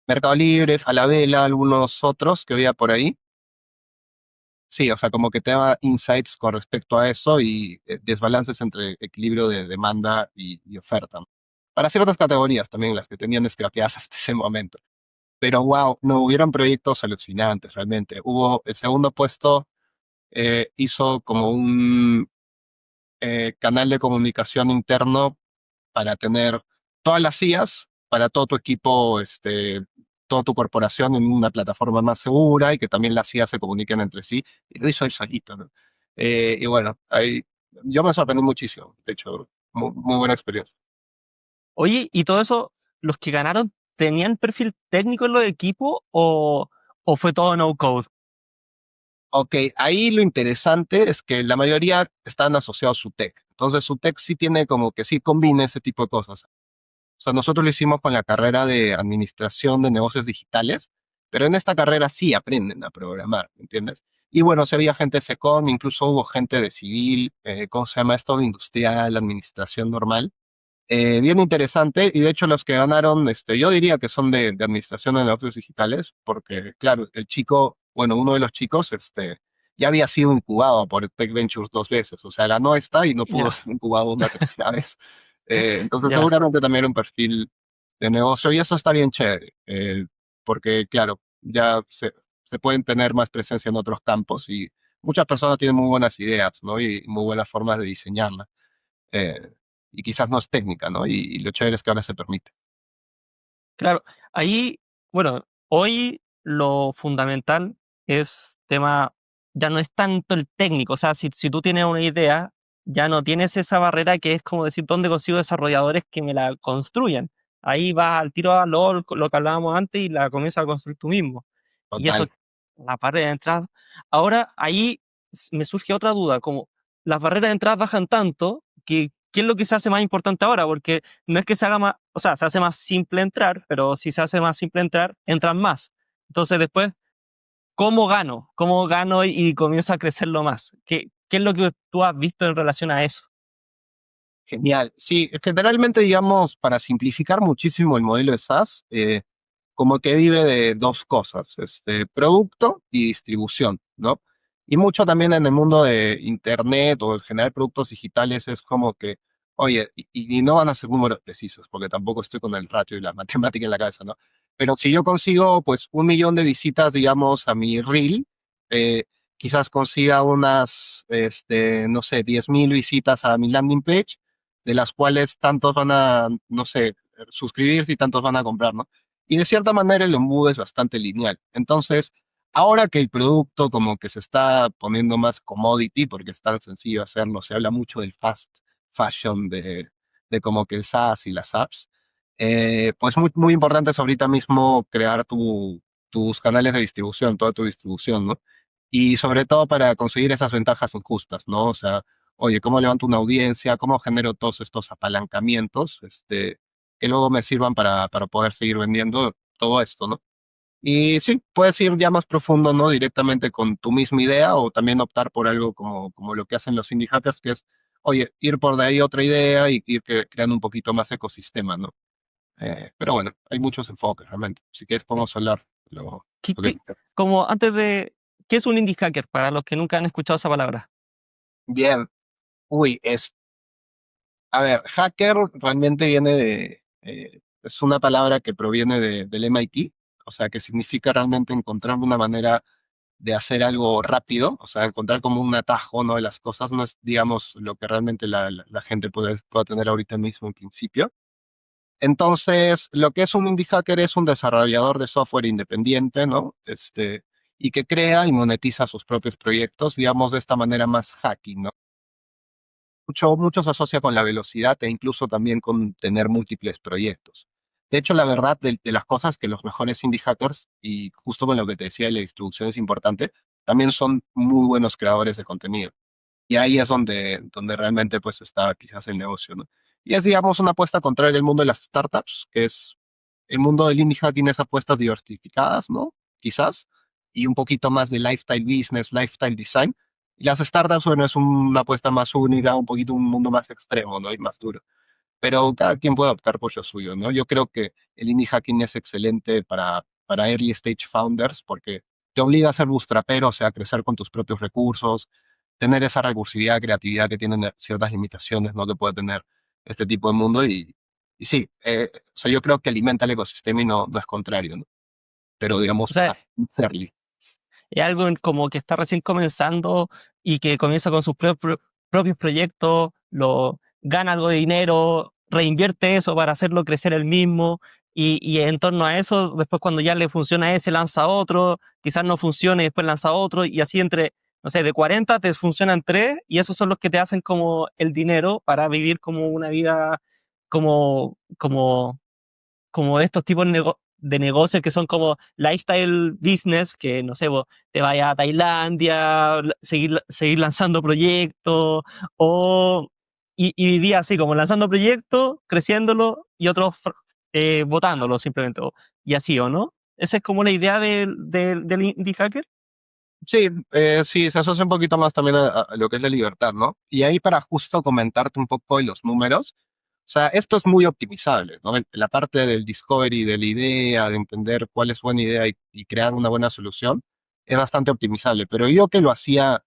Speaker 1: Mercado Libre, Falabella, algunos otros que había por ahí. Sí, o sea, como que te da insights con respecto a eso y desbalances entre equilibrio de demanda y oferta, ¿no? Para ciertas categorías también, las que tenían scrapeadas hasta ese momento. Pero wow, no hubieron proyectos alucinantes realmente. Hubo el segundo puesto, hizo como un canal de comunicación interno para tener todas las IAs para todo tu equipo, toda tu corporación en una plataforma más segura y que también las IAs se comuniquen entre sí. Y lo hizo él solito, ¿no? Y bueno, yo me sorprendí muchísimo. De hecho, muy, muy buena experiencia.
Speaker 2: Oye, ¿y todo eso, los que ganaron, tenían perfil técnico en los equipos o fue todo no code?
Speaker 1: Ok, ahí lo interesante es que la mayoría están asociados a su tech. Entonces, su tech sí tiene como que sí combina ese tipo de cosas. O sea, nosotros lo hicimos con la carrera de administración de negocios digitales, pero en esta carrera sí aprenden a programar, ¿me entiendes? Y bueno, si había gente de SECOM, incluso hubo gente de civil, ¿cómo se llama esto? De industrial, administración normal. Bien interesante, y de hecho los que ganaron, yo diría que son de administración de negocios digitales, porque claro, el chico, bueno, uno de los chicos, ya había sido incubado por Tech Ventures 2 veces, o sea, ganó esta y no pudo
Speaker 2: Ya,
Speaker 1: ser incubado una tercera vez. Entonces
Speaker 2: ya.
Speaker 1: seguramente también era un perfil de negocio, y eso está bien chévere, porque claro, ya se pueden tener más presencia en otros campos, y muchas personas tienen muy buenas ideas, ¿no? Y muy buenas formas de diseñarla, eh, y quizás no es técnica, ¿no? Y lo chévere es que ahora se permite.
Speaker 2: Claro, ahí, bueno, hoy lo fundamental es tema, ya no es tanto el técnico, o sea, si tú tienes una idea, ya no tienes esa barrera que es como decir, ¿dónde consigo desarrolladores que me la construyan? Ahí vas al tiro a lo que hablábamos antes y la comienzas a construir tú mismo. Y eso,
Speaker 1: Total.
Speaker 2: la barrera de entrada. Ahora, ahí me surge otra duda, como las barreras de entrada bajan tanto que, ¿qué es lo que se hace más importante ahora? Porque no es que se haga más, o sea, se hace más simple entrar, pero si se hace más simple entrar, entran más. Entonces después, ¿cómo gano? ¿Cómo gano y comienzo a crecerlo más? ¿Qué es lo que tú has visto en relación a eso?
Speaker 1: Genial. Sí, generalmente, digamos, para simplificar muchísimo el modelo de SaaS, como que vive de dos cosas, producto y distribución, ¿no? Y mucho también en el mundo de Internet o en general productos digitales es como que, oye, y no van a ser números precisos, porque tampoco estoy con el ratio y la matemática en la cabeza, ¿no? Pero si yo consigo, pues, 1 millón de visitas, digamos, a mi reel, eh, quizás consiga unas, no sé, 10.000 visitas a mi landing page, de las cuales tantos van a, no sé, suscribirse y tantos van a comprar, ¿no? Y de cierta manera el embudo es bastante lineal. Entonces, Ahora que el producto como que se está poniendo más commodity porque es tan sencillo hacerlo, se habla mucho del fast fashion de como que el SaaS y las apps, pues muy importante es ahorita mismo crear tus canales de distribución, toda tu distribución, ¿no? Y sobre todo para conseguir esas ventajas injustas, ¿no? O sea, oye, ¿cómo levanto una audiencia? ¿Cómo genero todos estos apalancamientos, que luego me sirvan para poder seguir vendiendo todo esto, ¿no? Y sí, puedes ir ya más profundo, ¿no? Directamente con tu misma idea o también optar por algo como lo que hacen los indie hackers, que es, oye, ir por de ahí otra idea y ir creando un poquito más ecosistema, ¿no? Pero bueno, hay muchos enfoques realmente. Si quieres podemos hablar
Speaker 2: ¿Qué,
Speaker 1: lo que te
Speaker 2: qué-
Speaker 1: interesa.
Speaker 2: como antes de, ¿qué es un indie hacker para los que nunca han escuchado esa palabra?
Speaker 1: Bien, uy, a ver, hacker realmente viene es una palabra que proviene del MIT, o sea, que significa realmente encontrar una manera de hacer algo rápido, o sea, encontrar como un atajo, ¿no? De las cosas, no es, digamos, lo que realmente la gente pueda tener ahorita mismo en principio. Entonces, lo que es un indie hacker es un desarrollador de software independiente, ¿no? Y que crea y monetiza sus propios proyectos, digamos, de esta manera más hacking, ¿no? Mucho se asocia con la velocidad e incluso también con tener múltiples proyectos. De hecho, la verdad de las cosas que los mejores indie hackers, y justo con lo que te decía, la distribución es importante, también son muy buenos creadores de contenido. Y ahí es donde realmente pues está quizás el negocio, ¿no? Y es, digamos, una apuesta contra el mundo de las startups, que es el mundo del indie hacking es apuestas diversificadas, ¿no? Quizás, y un poquito más de lifestyle business, lifestyle design. Y las startups, bueno, es una apuesta más única, un poquito un mundo más extremo, ¿no? Y más duro. Pero cada quien puede optar por lo suyo, ¿no? Yo creo que el indie hacking es excelente para early stage founders porque te obliga a ser bootstrapero, o sea, a crecer con tus propios recursos, tener esa recursividad, creatividad que tienen ciertas limitaciones, ¿no? Que puede tener este tipo de mundo y sí, o sea, yo creo que alimenta el ecosistema y no es contrario, ¿no? Pero
Speaker 2: O
Speaker 1: digamos,
Speaker 2: sea,
Speaker 1: es early.
Speaker 2: es algo como que está recién comenzando y que comienza con sus propios proyectos, gana algo de dinero, reinvierte eso para hacerlo crecer él mismo y en torno a eso, después cuando ya le funciona ese, lanza otro, quizás no funcione y después lanza otro y así entre, no sé, de 40 te funcionan 3 y esos son los que te hacen como el dinero para vivir como una vida como, como como de estos tipos de negocios que son como lifestyle business, que no sé, vos te vayas a Tailandia, seguir lanzando proyectos, o, y vivir así, como lanzando proyectos, creciéndolo y otros botándolo simplemente, y así, ¿o no? Esa es como la idea del indie hacker.
Speaker 1: Sí, sí, se asocia un poquito más también a lo que es la libertad, ¿no? Y ahí para justo comentarte un poco de los números, o sea, esto es muy optimizable, ¿no? La parte del discovery, de la idea, de entender cuál es buena idea y crear una buena solución, es bastante optimizable. Pero yo que lo hacía,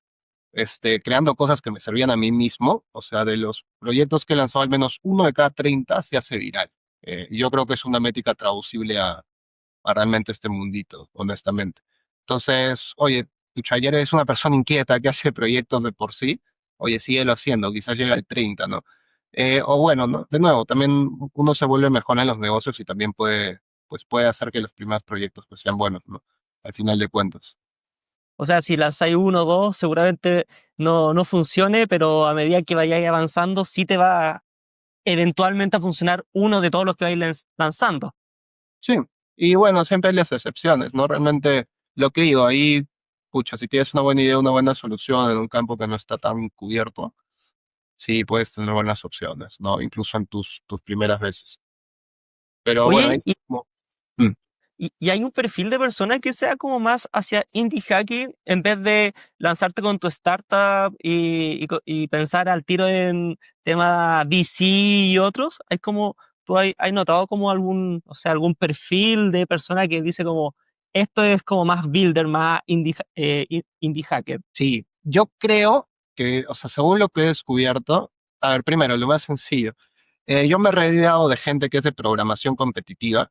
Speaker 1: creando cosas que me servían a mí mismo, o sea, de los proyectos que he lanzado, al menos uno de cada 30 se hace viral. Y yo creo que es una métrica traducible a realmente este mundito, honestamente. Entonces, oye, Chayer es una persona inquieta que hace proyectos de por sí, oye, síguelo haciendo, quizás llega al 30, ¿no? O bueno, ¿no? De nuevo, también uno se vuelve mejor en los negocios y también puede hacer que los primeros proyectos pues sean buenos, ¿no? Al final de cuentas.
Speaker 2: O sea, si lanzáis uno o dos, seguramente no funcione, pero a medida que vayáis avanzando, sí te va eventualmente a funcionar uno de todos los que vais lanzando.
Speaker 1: Sí, y bueno, siempre hay las excepciones, ¿no? Realmente, lo que digo, ahí, pucha, si tienes una buena idea, una buena solución en un campo que no está tan cubierto, sí, puedes tener buenas opciones, ¿no? Incluso en tus primeras veces. Pero bueno,
Speaker 2: Oye,
Speaker 1: ahí como- mm,
Speaker 2: y hay un perfil de persona que sea como más hacia indie hacking en vez de lanzarte con tu startup y pensar al tiro en tema VC y otros. Hay como, ¿tú has notado como algún, o sea, algún perfil de persona que dice como, esto es como más builder, más indie hacker?
Speaker 1: sí, yo creo que, o sea, según lo que he descubierto, a ver, primero, lo más sencillo, yo me he rodeado de gente que es de programación competitiva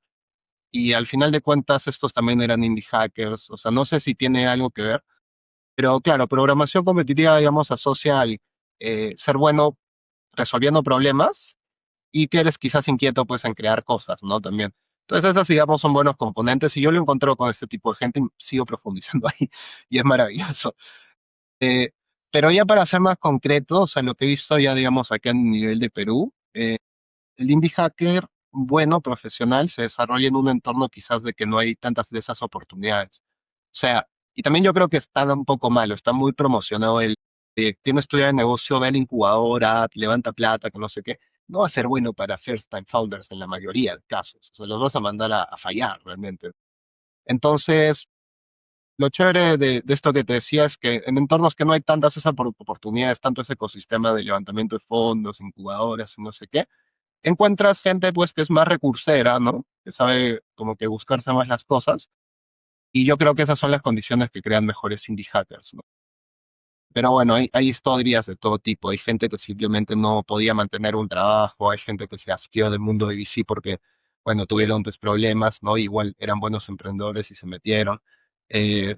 Speaker 1: y al final de cuentas estos también eran indie hackers, o sea, no sé si tiene algo que ver, pero claro, programación competitiva, digamos, asocia al ser bueno resolviendo problemas y que eres quizás inquieto pues en crear cosas, ¿no? También. Entonces esas, digamos, son buenos componentes y yo lo encontré con este tipo de gente y sigo profundizando ahí y es maravilloso. Eh, pero ya para ser más concreto, o sea, lo que he visto ya, digamos, aquí a nivel de Perú, el indie hacker bueno, profesional, se desarrolla en un entorno quizás de que no hay tantas de esas oportunidades. O sea, y también yo creo que está un poco malo, está muy promocionado el tiene estudiar de negocio, ve a la incubadora, levanta plata, que no sé qué. No va a ser bueno para first time founders en la mayoría de casos. O sea, los vas a mandar a fallar realmente. Entonces, lo chévere de esto que te decía es que en entornos que no hay tantas esas oportunidades, tanto ese ecosistema de levantamiento de fondos, incubadoras y no sé qué, encuentras gente pues que es más recursera, ¿no? Que sabe como que buscarse más las cosas. Y yo creo que esas son las condiciones que crean mejores indie hackers, ¿no? Pero bueno, hay historias de todo tipo. Hay gente que simplemente no podía mantener un trabajo, hay gente que se asqueó del mundo de VC porque, bueno, tuvieron pues problemas, ¿no? Igual eran buenos emprendedores y se metieron. Eh,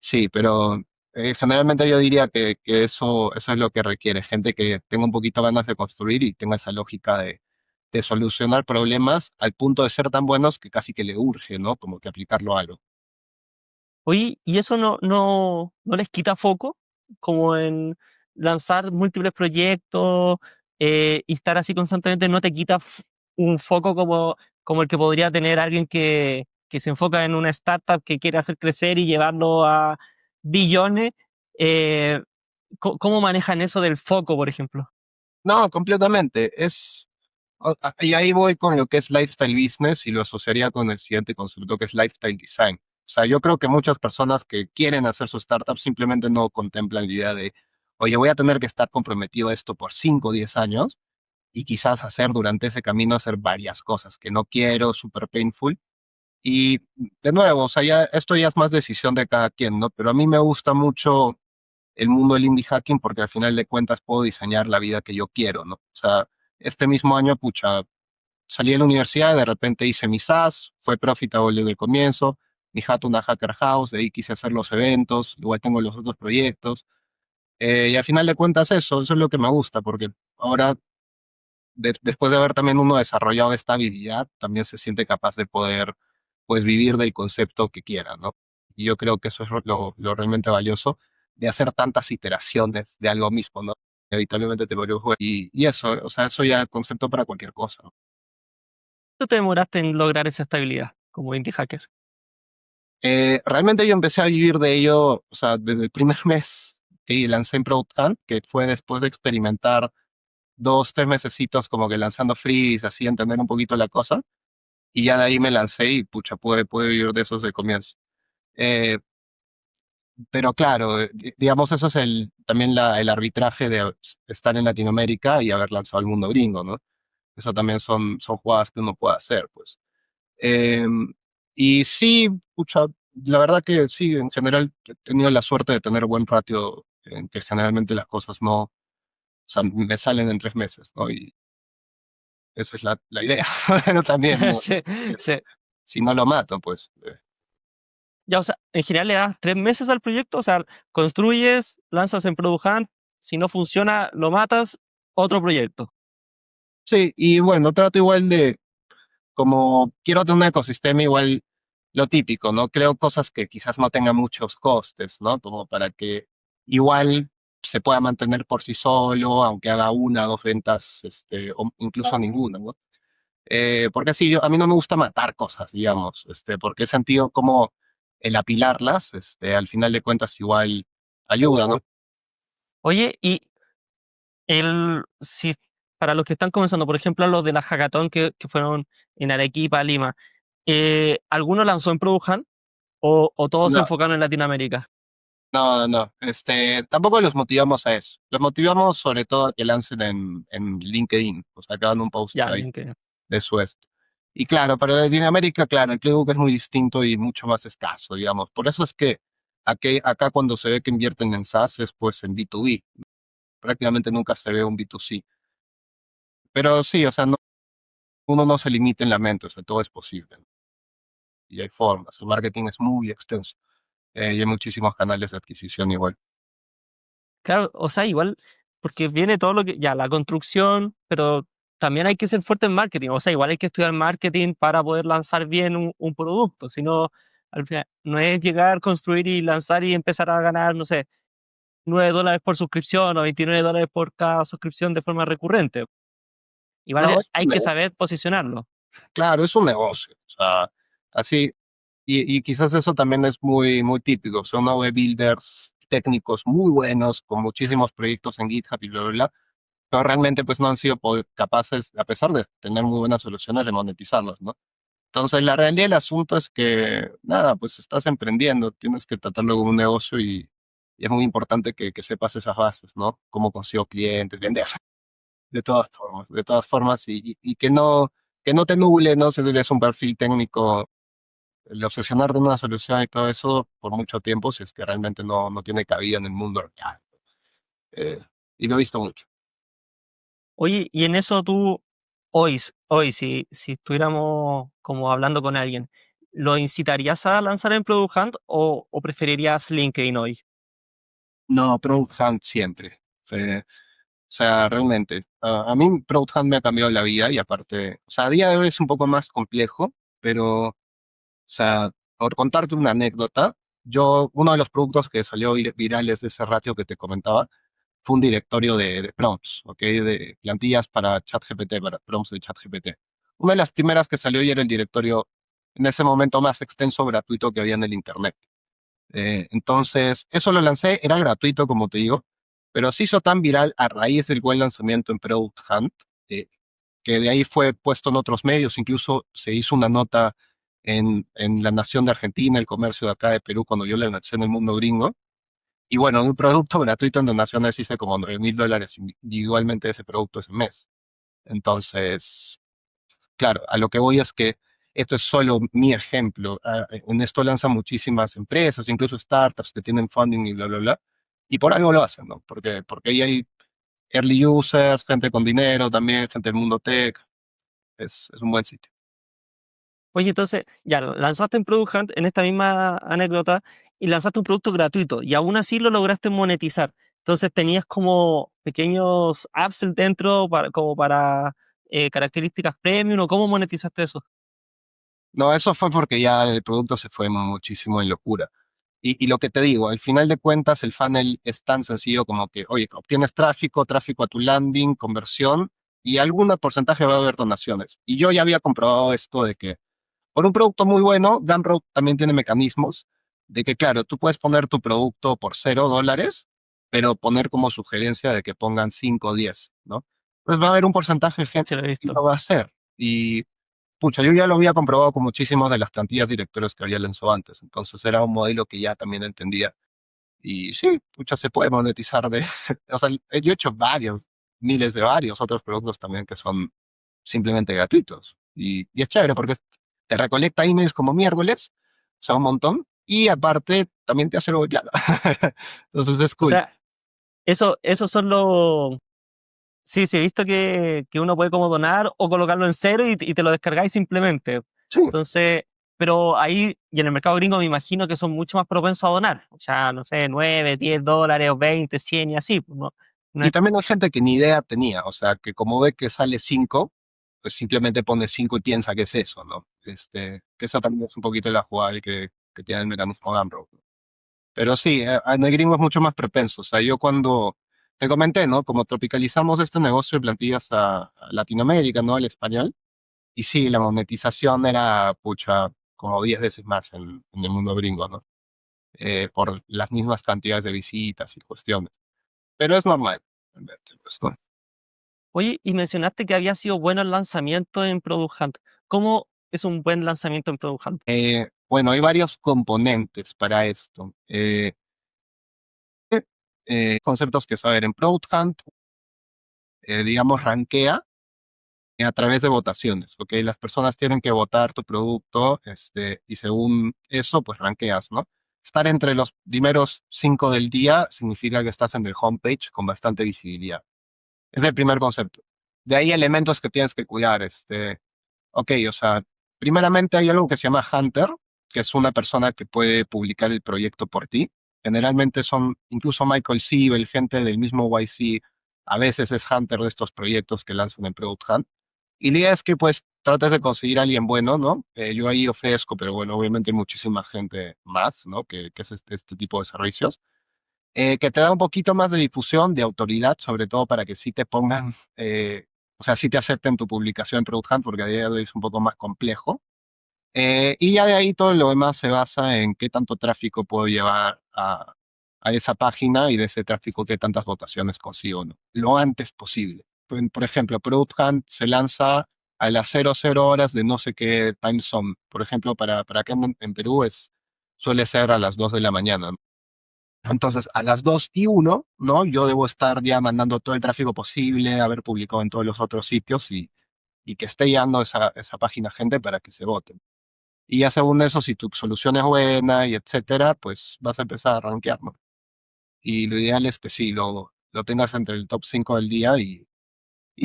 Speaker 1: sí, pero generalmente yo diría que eso es lo que requiere. Gente que tenga un poquito ganas de construir y tenga esa lógica de solucionar problemas al punto de ser tan buenos que casi que le urge, ¿no? Como que aplicarlo a algo.
Speaker 2: Oye, ¿y eso no les quita foco? Como en lanzar múltiples proyectos y estar así constantemente, ¿no te quita un foco como el que podría tener alguien que se enfoca en una startup que quiere hacer crecer y llevarlo a billones? Eh, ¿Cómo manejan eso del foco, por ejemplo?
Speaker 1: No, completamente. Y ahí voy con lo que es lifestyle business y lo asociaría con el siguiente concepto que es lifestyle design. O sea, yo creo que muchas personas que quieren hacer su startup simplemente no contemplan la idea de, oye, voy a tener que estar comprometido a esto por 5 o 10 años y quizás hacer durante ese camino hacer varias cosas que no quiero, súper painful. Y de nuevo, o sea, esto ya es más decisión de cada quien, ¿no? Pero a mí me gusta mucho el mundo del indie hacking porque al final de cuentas puedo diseñar la vida que yo quiero, ¿no? O sea, este mismo año, pucha, salí de la universidad y de repente hice mi SaaS, fue profitable desde el comienzo, mi jato una hacker house, de ahí quise hacer los eventos, igual tengo los otros proyectos, y al final de cuentas eso es lo que me gusta, porque ahora, después de haber también uno desarrollado esta habilidad, también se siente capaz de poder, pues, vivir del concepto que quiera, ¿no? Y yo creo que eso es lo realmente valioso de hacer tantas iteraciones de algo mismo, ¿no? Inevitablemente te vuelve un juego. Y eso, o sea, eso ya es concepto para cualquier cosa.
Speaker 2: ¿Tú te demoraste en lograr esa estabilidad como indie hacker?
Speaker 1: Realmente yo empecé a vivir de ello, o sea, desde el primer mes que lancé en Product Hunt, que fue después de experimentar 2, 3 mesecitos como que lanzando frees, así entender un poquito la cosa, y ya de ahí me lancé y pucha, pude vivir de eso desde el comienzo. Eh, pero claro, digamos, eso es también el arbitraje de estar en Latinoamérica y haber lanzado al mundo gringo, ¿no? Eso también son jugadas que uno puede hacer, pues. Eh, y sí, pucha, la verdad que sí, en general he tenido la suerte de tener buen ratio, en que generalmente las cosas no, o sea, me salen en 3 meses, ¿no? Y esa es la idea. Pero también, ¿no?
Speaker 2: Sí, sí.
Speaker 1: Si no lo mato, pues.
Speaker 2: Ya, o sea, en general le das 3 meses al proyecto, o sea, construyes, lanzas en Product Hunt, si no funciona, lo matas, otro proyecto.
Speaker 1: Sí, y bueno, trato igual de, como quiero tener un ecosistema igual lo típico, ¿no? Creo cosas que quizás no tengan muchos costes, ¿no? Como para que igual se pueda mantener por sí solo, aunque haga 1 o 2 ventas, o incluso ninguna, ¿no? Porque sí, a mí no me gusta matar cosas, digamos, porque he sentido como el apilarlas, al final de cuentas igual ayuda, ¿no?
Speaker 2: Oye, y si para los que están comenzando, por ejemplo, los de la hackathon que fueron en Arequipa, Lima, ¿alguno lanzó en Product Hunt o todos se
Speaker 1: No,
Speaker 2: enfocaron en Latinoamérica?
Speaker 1: no, no, tampoco los motivamos a eso. Los motivamos sobre todo a que lancen en LinkedIn, o sea, que hagan un post
Speaker 2: Ya,
Speaker 1: ahí
Speaker 2: LinkedIn.
Speaker 1: de su esto. Y claro, para Latinoamérica, claro, el playbook es muy distinto y mucho más escaso, digamos. Por eso es que acá cuando se ve que invierten en SaaS es pues en B2B. Prácticamente nunca se ve un B2C. Pero sí, o sea, uno no se limita en la mente, o sea, todo es posible, ¿no? Y hay formas. El marketing es muy extenso, y hay muchísimos canales de adquisición igual.
Speaker 2: Claro, o sea, igual, porque viene todo lo que, ya, la construcción, pero también hay que ser fuerte en marketing. O sea, igual hay que estudiar marketing para poder lanzar bien un producto. Si no, al final, no es llegar, construir y lanzar y empezar a ganar, no sé, $9 por suscripción o $29 por cada suscripción de forma recurrente.
Speaker 1: No,
Speaker 2: Igual
Speaker 1: es
Speaker 2: hay
Speaker 1: un
Speaker 2: que
Speaker 1: negocio,
Speaker 2: saber posicionarlo.
Speaker 1: claro, es un negocio. O sea, así, y quizás eso también es muy, muy típico. Son web builders técnicos muy buenos, con muchísimos proyectos en GitHub y bla, bla, bla, pero realmente pues no han sido capaces, a pesar de tener muy buenas soluciones, de monetizarlas, ¿no? Entonces, la realidad del asunto es que, nada, pues estás emprendiendo, tienes que tratarlo como un negocio y es muy importante que sepas esas bases, ¿no? Cómo consigo clientes, vender, de todas formas, y que no te nuble, ¿no? Si eres un perfil técnico, el obsesionar de una solución y todo eso por mucho tiempo, si es que realmente no tiene cabida en el mundo real. Eh, y lo he visto mucho.
Speaker 2: Oye, y en eso tú, hoy si estuviéramos como hablando con alguien, ¿lo incitarías a lanzar en Product Hunt o preferirías LinkedIn hoy?
Speaker 1: No, Product Hunt siempre. O sea, realmente, a mí Product Hunt me ha cambiado la vida y aparte, o sea, a día de hoy es un poco más complejo, pero, o sea, por contarte una anécdota, uno de los productos que salió virales de ese ratio que te comentaba, fue un directorio de prompts, ¿ok? De plantillas para ChatGPT, para prompts de ChatGPT. Una de las primeras que salió y era el directorio en ese momento más extenso gratuito que había en el Internet. Entonces, eso lo lancé, era gratuito, como te digo, pero se hizo tan viral a raíz del buen lanzamiento en Product Hunt, eh, que de ahí fue puesto en otros medios, incluso se hizo una nota en La Nación de Argentina, el comercio de acá de Perú, cuando yo le lancé en el mundo gringo. Y bueno, un producto gratuito en donaciones hice como $9,000 individualmente de ese producto ese mes. Entonces, claro, a lo que voy es que esto es solo mi ejemplo. En esto lanzan muchísimas empresas, incluso startups que tienen funding y bla, bla, bla. Y por algo lo hacen, ¿no? Porque ahí hay early users, gente con dinero también, gente del mundo tech. Es un buen sitio.
Speaker 2: Oye, entonces, ya lanzaste en Product Hunt en esta misma anécdota y lanzaste un producto gratuito y aún así lo lograste monetizar. Entonces tenías como pequeños apps dentro como para características premium o cómo monetizaste eso.
Speaker 1: No, eso fue porque ya el producto se fue muchísimo en locura. Y lo que te digo, al final de cuentas, el funnel es tan sencillo como que, oye, obtienes tráfico, tráfico a tu landing, conversión, y algún porcentaje va a haber donaciones. Y yo ya había comprobado esto de que por un producto muy bueno, Gumroad también tiene mecanismos de que, claro, tú puedes poner tu producto por $0, pero poner como sugerencia de que pongan 5 o 10, ¿no? Pues va a haber un porcentaje de gente
Speaker 2: Sí, lo he
Speaker 1: que
Speaker 2: visto.
Speaker 1: lo va a hacer. Y pucha, yo ya lo había comprobado con muchísimas de las plantillas directorios que había lanzado antes, entonces era un modelo que ya también entendía. Y sí, pucha, se puede monetizar de, o sea, yo he hecho varios, miles de varios otros productos también que son simplemente gratuitos. Y es chévere porque te recolecta emails como miércoles, o sea, un montón, y aparte también te hace plata. Entonces es
Speaker 2: O
Speaker 1: cool.
Speaker 2: sea, esos son los... Sí, sí, he visto que uno puede como donar o colocarlo en cero y te lo descargáis simplemente.
Speaker 1: Sí.
Speaker 2: Entonces, pero ahí y en el mercado gringo me imagino que son mucho más propensos a donar. O sea, no sé, 9, $10 o 20, 100 y así, pues. No, no
Speaker 1: Y
Speaker 2: es-
Speaker 1: también hay gente que ni idea tenía, o sea, que como ve que sale 5 pues simplemente pone 5 y piensa que es eso, ¿no? Que esa también es un poquito la jugada que tiene el mecanismo Gumroad. Pero sí, en el gringo es mucho más propenso. O sea, yo cuando te comenté, ¿no? Como tropicalizamos este negocio de plantillas a Latinoamérica, ¿no? Al español. Y sí, la monetización era, pucha, como 10 veces más en el mundo gringo, ¿no? Por las mismas cantidades de visitas y cuestiones. Pero es normal, realmente, pues, ¿no?
Speaker 2: Oye, y mencionaste que había sido bueno el lanzamiento en Product Hunt. ¿Cómo es un buen lanzamiento en Product Hunt?
Speaker 1: Bueno, hay varios componentes para esto. Conceptos que saber en Product Hunt, digamos, rankea a través de votaciones, ¿ok? Las personas tienen que votar tu producto, y según eso, pues rankeas, ¿no? Estar entre los primeros 5 del día significa que estás en el homepage con bastante visibilidad. Es el primer concepto. De ahí elementos que tienes que cuidar, ok, o sea, primeramente hay algo que se llama Hunter, que es una persona que puede publicar el proyecto por ti. Generalmente son incluso Michael Siebel, gente del mismo YC, a veces es hunter de estos proyectos que lanzan en Product Hunt. Y la idea es que pues trates de conseguir a alguien bueno, ¿no? Yo ahí ofrezco, pero bueno, obviamente hay muchísima gente más, ¿no? Que es este tipo de servicios. Que te da un poquito más de difusión, de autoridad, sobre todo para que sí te pongan, o sea, sí te acepten tu publicación en Product Hunt, porque a día de hoy es un poco más complejo. Y ya de ahí todo lo demás se basa en qué tanto tráfico puedo llevar a esa página y de ese tráfico qué tantas votaciones consigo, ¿no? Lo antes posible. Por ejemplo, Product Hunt se lanza a las 00 horas de no sé qué time zone. Por ejemplo, para acá en Perú suele ser a las 2 de la mañana, ¿no? Entonces, a las 2:01, ¿no? Yo debo estar ya mandando todo el tráfico posible, haber publicado en todos los otros sitios y que esté llegando esa página a gente para que se vote. Y ya según eso, si tu solución es buena y etcétera, pues vas a empezar a rankear, ¿no? Y lo ideal es que sí, lo tengas entre el top 5 del día y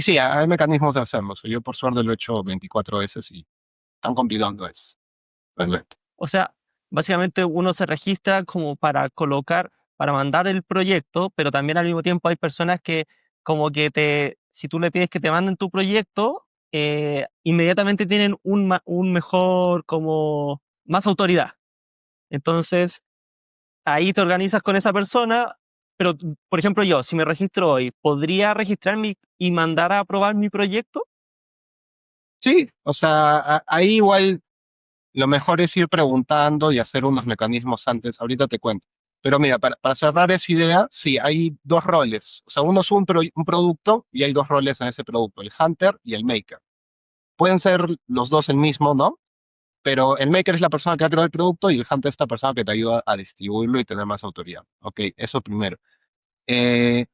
Speaker 1: sí, hay mecanismos de hacerlo. O sea, yo por suerte lo he hecho 24 veces y tan complicado no es, realmente.
Speaker 2: O sea, básicamente uno se registra como para colocar, para mandar el proyecto, pero también al mismo tiempo hay personas que como que si tú le pides que te manden tu proyecto, inmediatamente tienen un mejor, como, más autoridad. Entonces, ahí te organizas con esa persona, pero, por ejemplo, yo, si me registro hoy, ¿podría registrarme y mandar a aprobar mi proyecto?
Speaker 1: Sí, o sea, ahí igual lo mejor es ir preguntando y hacer unos mecanismos antes. Ahorita te cuento. Pero mira, para cerrar esa idea, sí, hay dos roles. O sea, uno es un producto y hay dos roles en ese producto, el hunter y el maker. Pueden ser los dos el mismo, ¿no? Pero el maker es la persona que ha creado el producto y el hunter es la persona que te ayuda a distribuirlo y tener más autoridad. Ok, eso primero. Eh,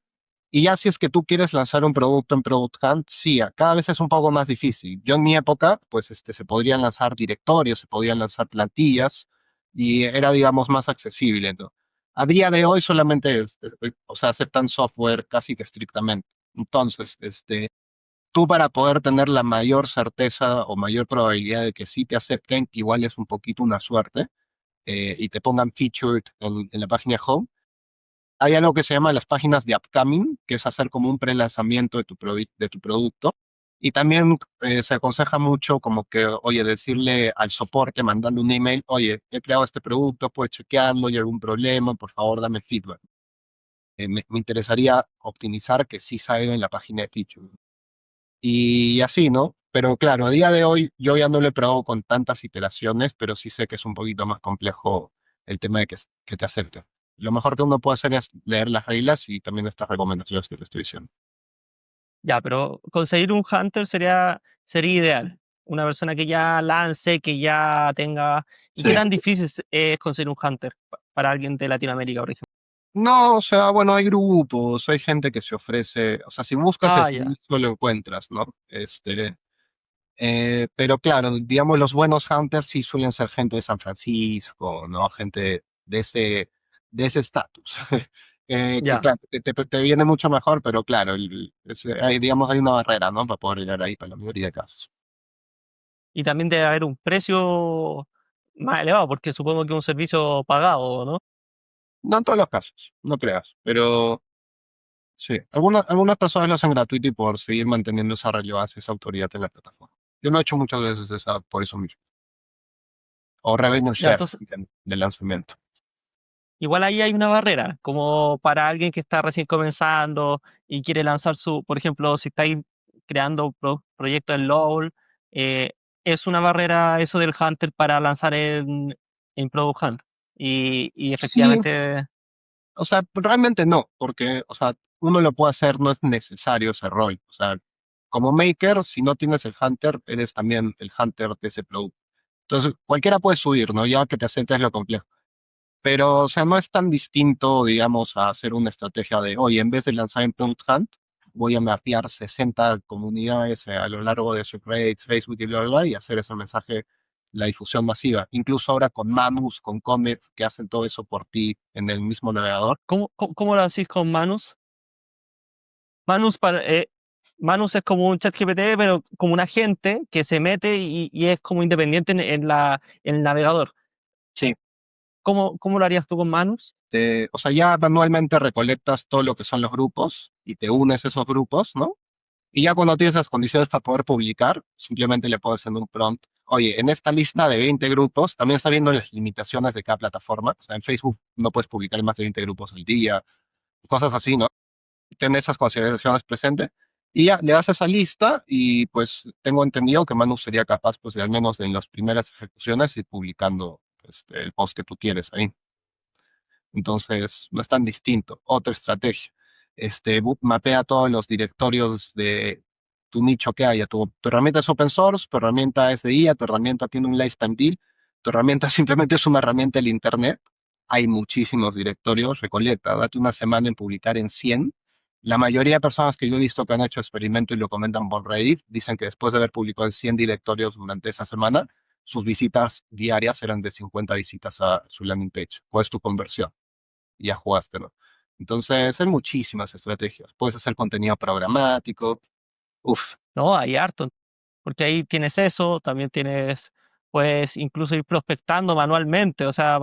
Speaker 1: y ya si es que tú quieres lanzar un producto en Product Hunt, sí, cada vez es un poco más difícil. Yo en mi época, pues se podrían lanzar directorios, se podían lanzar plantillas y era, digamos, más accesible, ¿no? A día de hoy solamente o sea, aceptan software casi que estrictamente. Entonces, tú para poder tener la mayor certeza o mayor probabilidad de que sí te acepten, que igual es un poquito una suerte, y te pongan featured en la página home, hay algo que se llama las páginas de upcoming, que es hacer como un pre-lanzamiento de tu producto. Y también se aconseja mucho como que, oye, decirle al soporte, mandando un email, oye, he creado este producto, puedes chequearlo, hay algún problema, por favor, dame feedback. Me interesaría optimizar que sí salga en la página de feature. Y así, ¿no? Pero claro, a día de hoy yo ya no lo he probado con tantas iteraciones, pero sí sé que es un poquito más complejo el tema de que te acepten. Lo mejor que uno puede hacer es leer las reglas y también estas recomendaciones que te estoy diciendo.
Speaker 2: Ya, pero conseguir un hunter sería ideal. Una persona que ya lance, que ya tenga... ¿Y
Speaker 1: Sí.
Speaker 2: qué tan difícil es conseguir un hunter para alguien de Latinoamérica, por ejemplo?
Speaker 1: No, o sea, bueno, hay grupos, hay gente que se ofrece, o sea, si buscas el
Speaker 2: Ah, ya,
Speaker 1: servicio lo encuentras, ¿no? Pero claro, digamos, los buenos hunters sí suelen ser gente de San Francisco, ¿no? Gente de ese estatus. Que
Speaker 2: ya.
Speaker 1: claro, te viene mucho mejor, pero claro, digamos, hay una barrera, ¿no? Para poder llegar ahí, para la mayoría de casos.
Speaker 2: Y también debe haber un precio más elevado, porque supongo que es un servicio pagado, ¿no?
Speaker 1: No en todos los casos, no creas, pero sí, algunas personas lo hacen gratuito y por seguir manteniendo esa relevancia, esa autoridad en la plataforma. Yo lo he hecho muchas veces por eso mismo. O revenue
Speaker 2: Ya,
Speaker 1: share
Speaker 2: entonces,
Speaker 1: del lanzamiento.
Speaker 2: igual ahí hay una barrera, como para alguien que está recién comenzando y quiere lanzar por ejemplo, si estáis creando proyectos en LOL, eh, es una barrera eso del Hunter para lanzar en Product Hunt. Y
Speaker 1: Sí,
Speaker 2: efectivamente,
Speaker 1: o sea, realmente no, porque, o sea, uno lo puede hacer, no es necesario ese rol. O sea, como maker, si no tienes el hunter, eres también el hunter de ese producto. Entonces, cualquiera puede subir, ¿no? Ya que te aceptes lo complejo. Pero, o sea, no es tan distinto, digamos, a hacer una estrategia de, oye, en vez de lanzar en Product Hunt, voy a mapear 60 comunidades a lo largo de Reddit, Facebook y bla, bla, bla, y hacer ese mensaje, la difusión masiva. Incluso ahora con Manus, con Comet, que hacen todo eso por ti en el mismo navegador.
Speaker 2: ¿cómo lo hacéis con Manus? Manus, Manus es como un chat GPT, pero como un agente que se mete y es como independiente en el navegador.
Speaker 1: Sí.
Speaker 2: ¿Cómo lo harías tú con Manus?
Speaker 1: O sea, ya manualmente recolectas todo lo que son los grupos y te unes a esos grupos, ¿no? Y ya cuando tienes las condiciones para poder publicar, simplemente le puedes hacer un prompt. Oye, en esta lista de 20 grupos, también está viendo las limitaciones de cada plataforma. O sea, en Facebook no puedes publicar más de 20 grupos al día, cosas así, ¿no? Ten esas consideraciones presentes. Y ya, le das esa lista y pues tengo entendido que Manu sería capaz, pues, de al menos en las primeras ejecuciones ir publicando el post que tú quieres ahí. Entonces, no es tan distinto. Otra estrategia. Mapea todos los directorios de tu nicho que haya. Tu herramienta es open source, tu herramienta es de IA, tu herramienta tiene un lifetime deal, tu herramienta simplemente es una herramienta del Internet. Hay muchísimos directorios. Recolecta, date una semana en publicar en 100. La mayoría de personas que yo he visto que han hecho experimento y lo comentan por Reddit, dicen que después de haber publicado en 100 directorios durante esa semana, sus visitas diarias eran de 50 visitas a su landing page. ¿Cuál es tu conversión? Y ya jugaste, ¿no? Entonces, hay muchísimas estrategias. Puedes hacer contenido programático. Uf,
Speaker 2: No, hay harto, porque ahí tienes eso, también tienes, pues, incluso ir prospectando manualmente, o sea,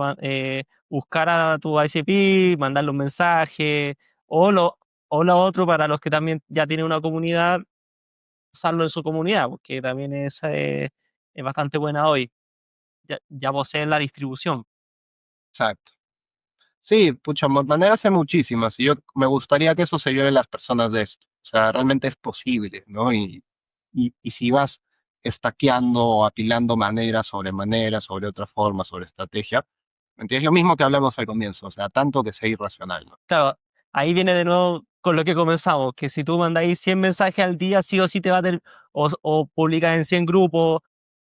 Speaker 2: buscar a tu ICP, mandarle un mensaje, o lo otro para los que también ya tienen una comunidad, usarlo en su comunidad, porque también es bastante buena hoy. Ya poseen la distribución.
Speaker 1: exacto. Sí, pucha, maneras hay muchísimas. Y yo me gustaría que eso se lleve las personas de esto. O sea, realmente es posible, ¿no? Y si vas estaqueando o apilando manera sobre otra forma, sobre estrategia, ¿entiendes? Lo mismo que hablamos al comienzo, o sea, tanto que sea irracional, ¿no?
Speaker 2: Claro, ahí viene de nuevo con lo que comenzamos, que si tú mandáis 100 mensajes al día, sí o sí te va a tener, o publicas en 100 grupos,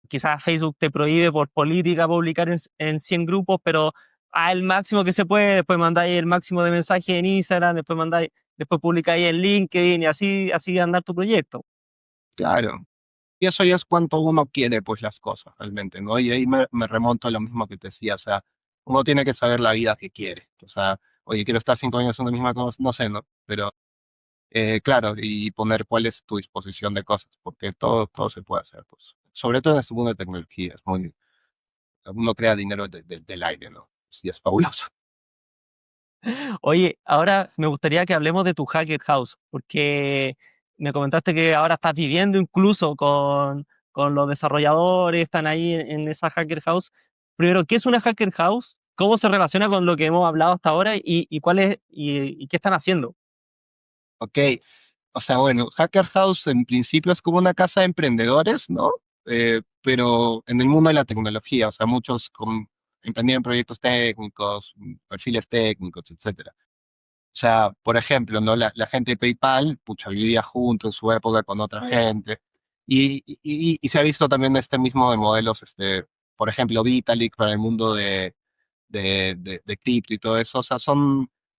Speaker 2: quizás Facebook te prohíbe por política publicar en 100 grupos, pero el máximo que se puede, después mandáis el máximo de mensajes en Instagram, después publicáis en LinkedIn y así andar tu proyecto.
Speaker 1: Claro. Y eso ya es cuánto uno quiere, pues, las cosas realmente, ¿no? Y ahí me remonto a lo mismo que te decía, o sea, uno tiene que saber la vida que quiere. O sea, oye, quiero estar 5 años en una misma cosa, no sé, ¿no? Pero, claro, y poner cuál es tu disposición de cosas, porque todo se puede hacer, pues. Sobre todo en este mundo de tecnología, uno crea dinero del aire, ¿no? Sí, es fabuloso.
Speaker 2: Oye, ahora me gustaría que hablemos de tu Hacker House, porque me comentaste que ahora estás viviendo incluso con los desarrolladores, están ahí en esa Hacker House. Primero, ¿qué es una Hacker House? ¿Cómo se relaciona con lo que hemos hablado hasta ahora? ¿Y cuál es, y qué están haciendo?
Speaker 1: Ok, o sea, bueno, Hacker House en principio es como una casa de emprendedores, ¿no? Pero en el mundo de la tecnología, o sea, muchos emprendían en proyectos técnicos, perfiles técnicos, etcétera. O sea, por ejemplo, ¿no? La gente de PayPal, pucha, vivía junto en su época con otra gente. Y se ha visto también este mismo de modelos, por ejemplo, Vitalik para el mundo de cripto y todo eso. O sea,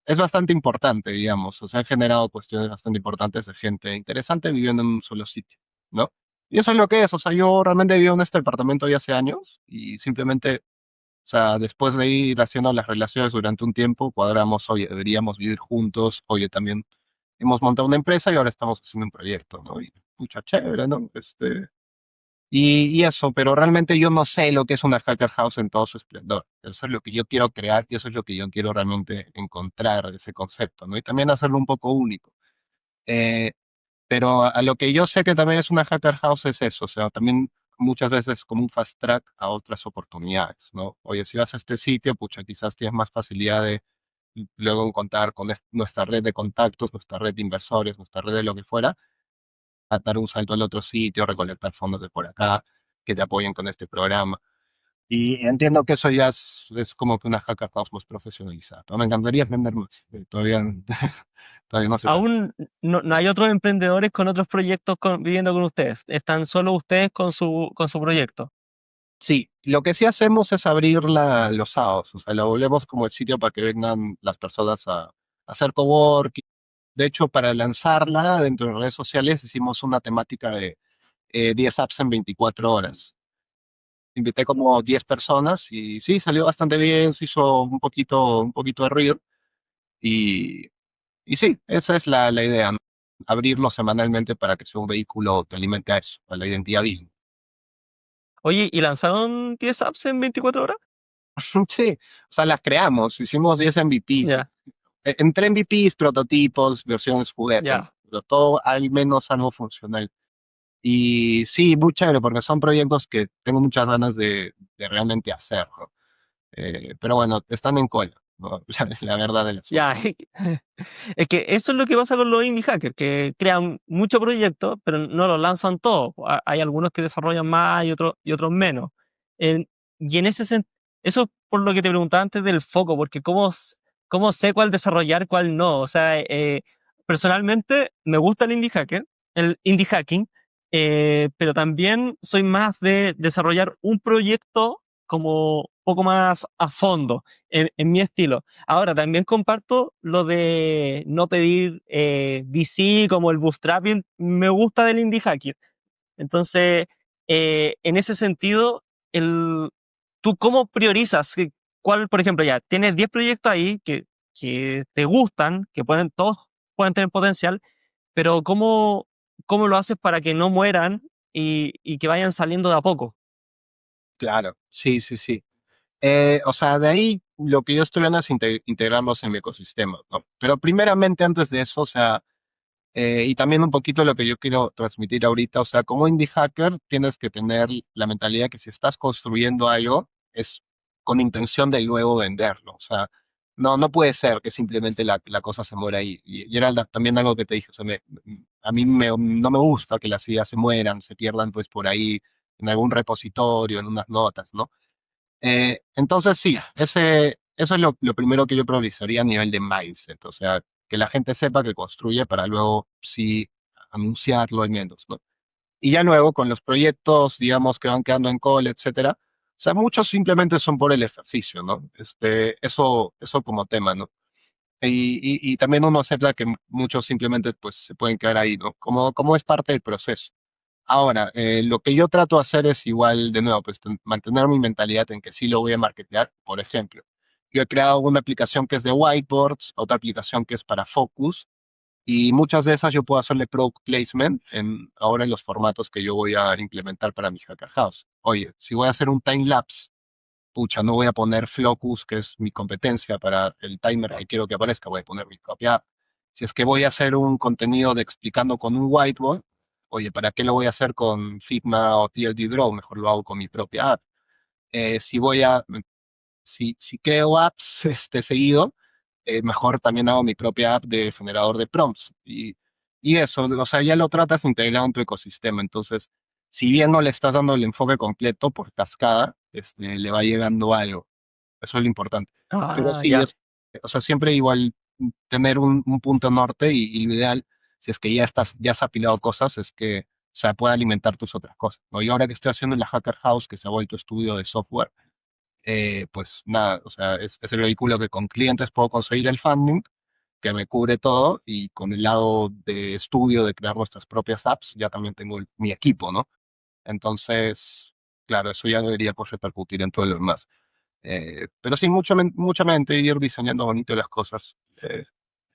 Speaker 1: es bastante importante, digamos. O sea, han generado cuestiones bastante importantes de gente interesante viviendo en un solo sitio, ¿no? Y eso es lo que es. O sea, yo realmente vivo en este departamento ya hace años y simplemente, o sea, después de ir haciendo las relaciones durante un tiempo, cuadramos, oye, deberíamos vivir juntos, oye, también hemos montado una empresa y ahora estamos haciendo un proyecto, ¿no? Y pucha, chévere, ¿no? Y eso, pero realmente yo no sé lo que es una hacker house en todo su esplendor. Eso es lo que yo quiero crear y eso es lo que yo quiero realmente encontrar, ese concepto, ¿no? Y también hacerlo un poco único. Eh, pero a lo que yo sé que también es una hacker house es eso, o sea, también muchas veces como un fast track a otras oportunidades, ¿no? Oye, si vas a este sitio, pucha, quizás tienes más facilidad de luego encontrar con nuestra red de contactos, nuestra red de inversores, nuestra red de lo que fuera, a dar un salto al otro sitio, recolectar fondos de por acá, que te apoyen con este programa. Y entiendo que eso ya es como que una hacker house más profesionalizada. Pero me encantaría aprender más. Todavía, todavía no sé tanto.
Speaker 2: Aún no hay otros emprendedores con otros proyectos viviendo con ustedes. Están solo ustedes con su proyecto.
Speaker 1: Sí, lo que sí hacemos es abrir los sábados, o sea, lo volvemos como el sitio para que vengan las personas a hacer coworking. De hecho, para lanzarla dentro de redes sociales hicimos una temática de 10 apps en 24 horas. Invité como 10 personas y sí, salió bastante bien, se hizo un poquito de ruido y, y sí, esa es la idea, ¿no? Abrirlo semanalmente para que sea un vehículo que alimente a eso, a la identidad viva.
Speaker 2: Oye, ¿y lanzaron 10 apps en 24 horas?
Speaker 1: Sí, o sea, las creamos, hicimos 10 MVPs,
Speaker 2: Ya,
Speaker 1: entre MVPs, prototipos, versiones juguete, ¿no?
Speaker 2: ya.
Speaker 1: Pero todo al menos algo funcional. Y sí, muy chévere, porque son proyectos que tengo muchas ganas de realmente hacer, ¿no? Pero bueno, están en cola, ¿no? La verdad del
Speaker 2: Ya,
Speaker 1: asunto.
Speaker 2: es que eso es lo que pasa con los indie hackers, que crean muchos proyectos, pero no los lanzan todos. Hay algunos que desarrollan más y otros menos. En- y en ese sentido, eso es por lo que te preguntaba antes del foco, porque cómo sé cuál desarrollar, cuál no. O sea, personalmente me gusta el indie hacking, pero también soy más de desarrollar un proyecto como poco más a fondo, en mi estilo. Ahora, también comparto lo de no pedir VC como el bootstrapping. Me gusta del indie hacking. Entonces, en ese sentido, el, ¿tú cómo priorizas? ¿Cuál, por ejemplo, ya tienes 10 proyectos ahí que te gustan, que todos pueden tener potencial, pero ¿cómo lo haces para que no mueran y que vayan saliendo de a poco?
Speaker 1: Claro, sí, sí, sí. O sea, de ahí lo que yo estoy viendo es integrarlos en mi ecosistema, ¿no? Pero primeramente, antes de eso, o sea, y también un poquito lo que yo quiero transmitir ahorita, o sea, como indie hacker tienes que tener la mentalidad que si estás construyendo algo es con intención de luego venderlo, o sea, no puede ser que simplemente la cosa se muera ahí. Y era también algo que te dije, o sea, a mí no me gusta que las ideas se mueran, se pierdan pues por ahí en algún repositorio, en unas notas, ¿no? Entonces sí, eso es lo primero que yo priorizaría a nivel de mindset, o sea, que la gente sepa que construye para luego sí anunciarlo al menos, ¿no? Y ya luego con los proyectos, digamos, que van quedando en call, etcétera, o sea, muchos simplemente son por el ejercicio, ¿no? Eso como tema, ¿no? Y también uno acepta que muchos simplemente pues se pueden quedar ahí, ¿no? Como es parte del proceso. Ahora, lo que yo trato de hacer es igual, de nuevo, pues mantener mi mentalidad en que sí lo voy a marketear. Por ejemplo, yo he creado una aplicación que es de whiteboards, otra aplicación que es para focus, y muchas de esas yo puedo hacerle product placement ahora en los formatos que yo voy a implementar para mi Hacker House. Oye, si voy a hacer un time lapse, pucha, no voy a poner Flocus, que es mi competencia para el timer que quiero que aparezca, voy a poner mi propia app. Si es que voy a hacer un contenido de explicando con un whiteboard, oye, ¿para qué lo voy a hacer con Figma o TLD Draw? Mejor lo hago con mi propia app. Si voy a, si creo apps seguido, mejor también hago mi propia app de generador de prompts. Y eso, o sea, ya lo tratas integrado en tu ecosistema. Entonces, si bien no le estás dando el enfoque completo por cascada, le va llegando algo. Eso es lo importante. Pero
Speaker 2: Ah,
Speaker 1: sí,
Speaker 2: ya.
Speaker 1: o sea, siempre igual tener un punto norte y lo ideal, si es que ya has apilado cosas, es que, o sea, pueda alimentar tus otras cosas, ¿no? Y ahora que estoy haciendo en la Hacker House, que se ha vuelto estudio de software, pues nada, o sea, es el vehículo que con clientes puedo conseguir el funding, que me cubre todo, y con el lado de estudio de crear nuestras propias apps, ya también tengo mi equipo, ¿no? Entonces, claro, eso ya debería pues repercutir en todo lo demás. Pero sí, mucha mente, ir diseñando bonito las cosas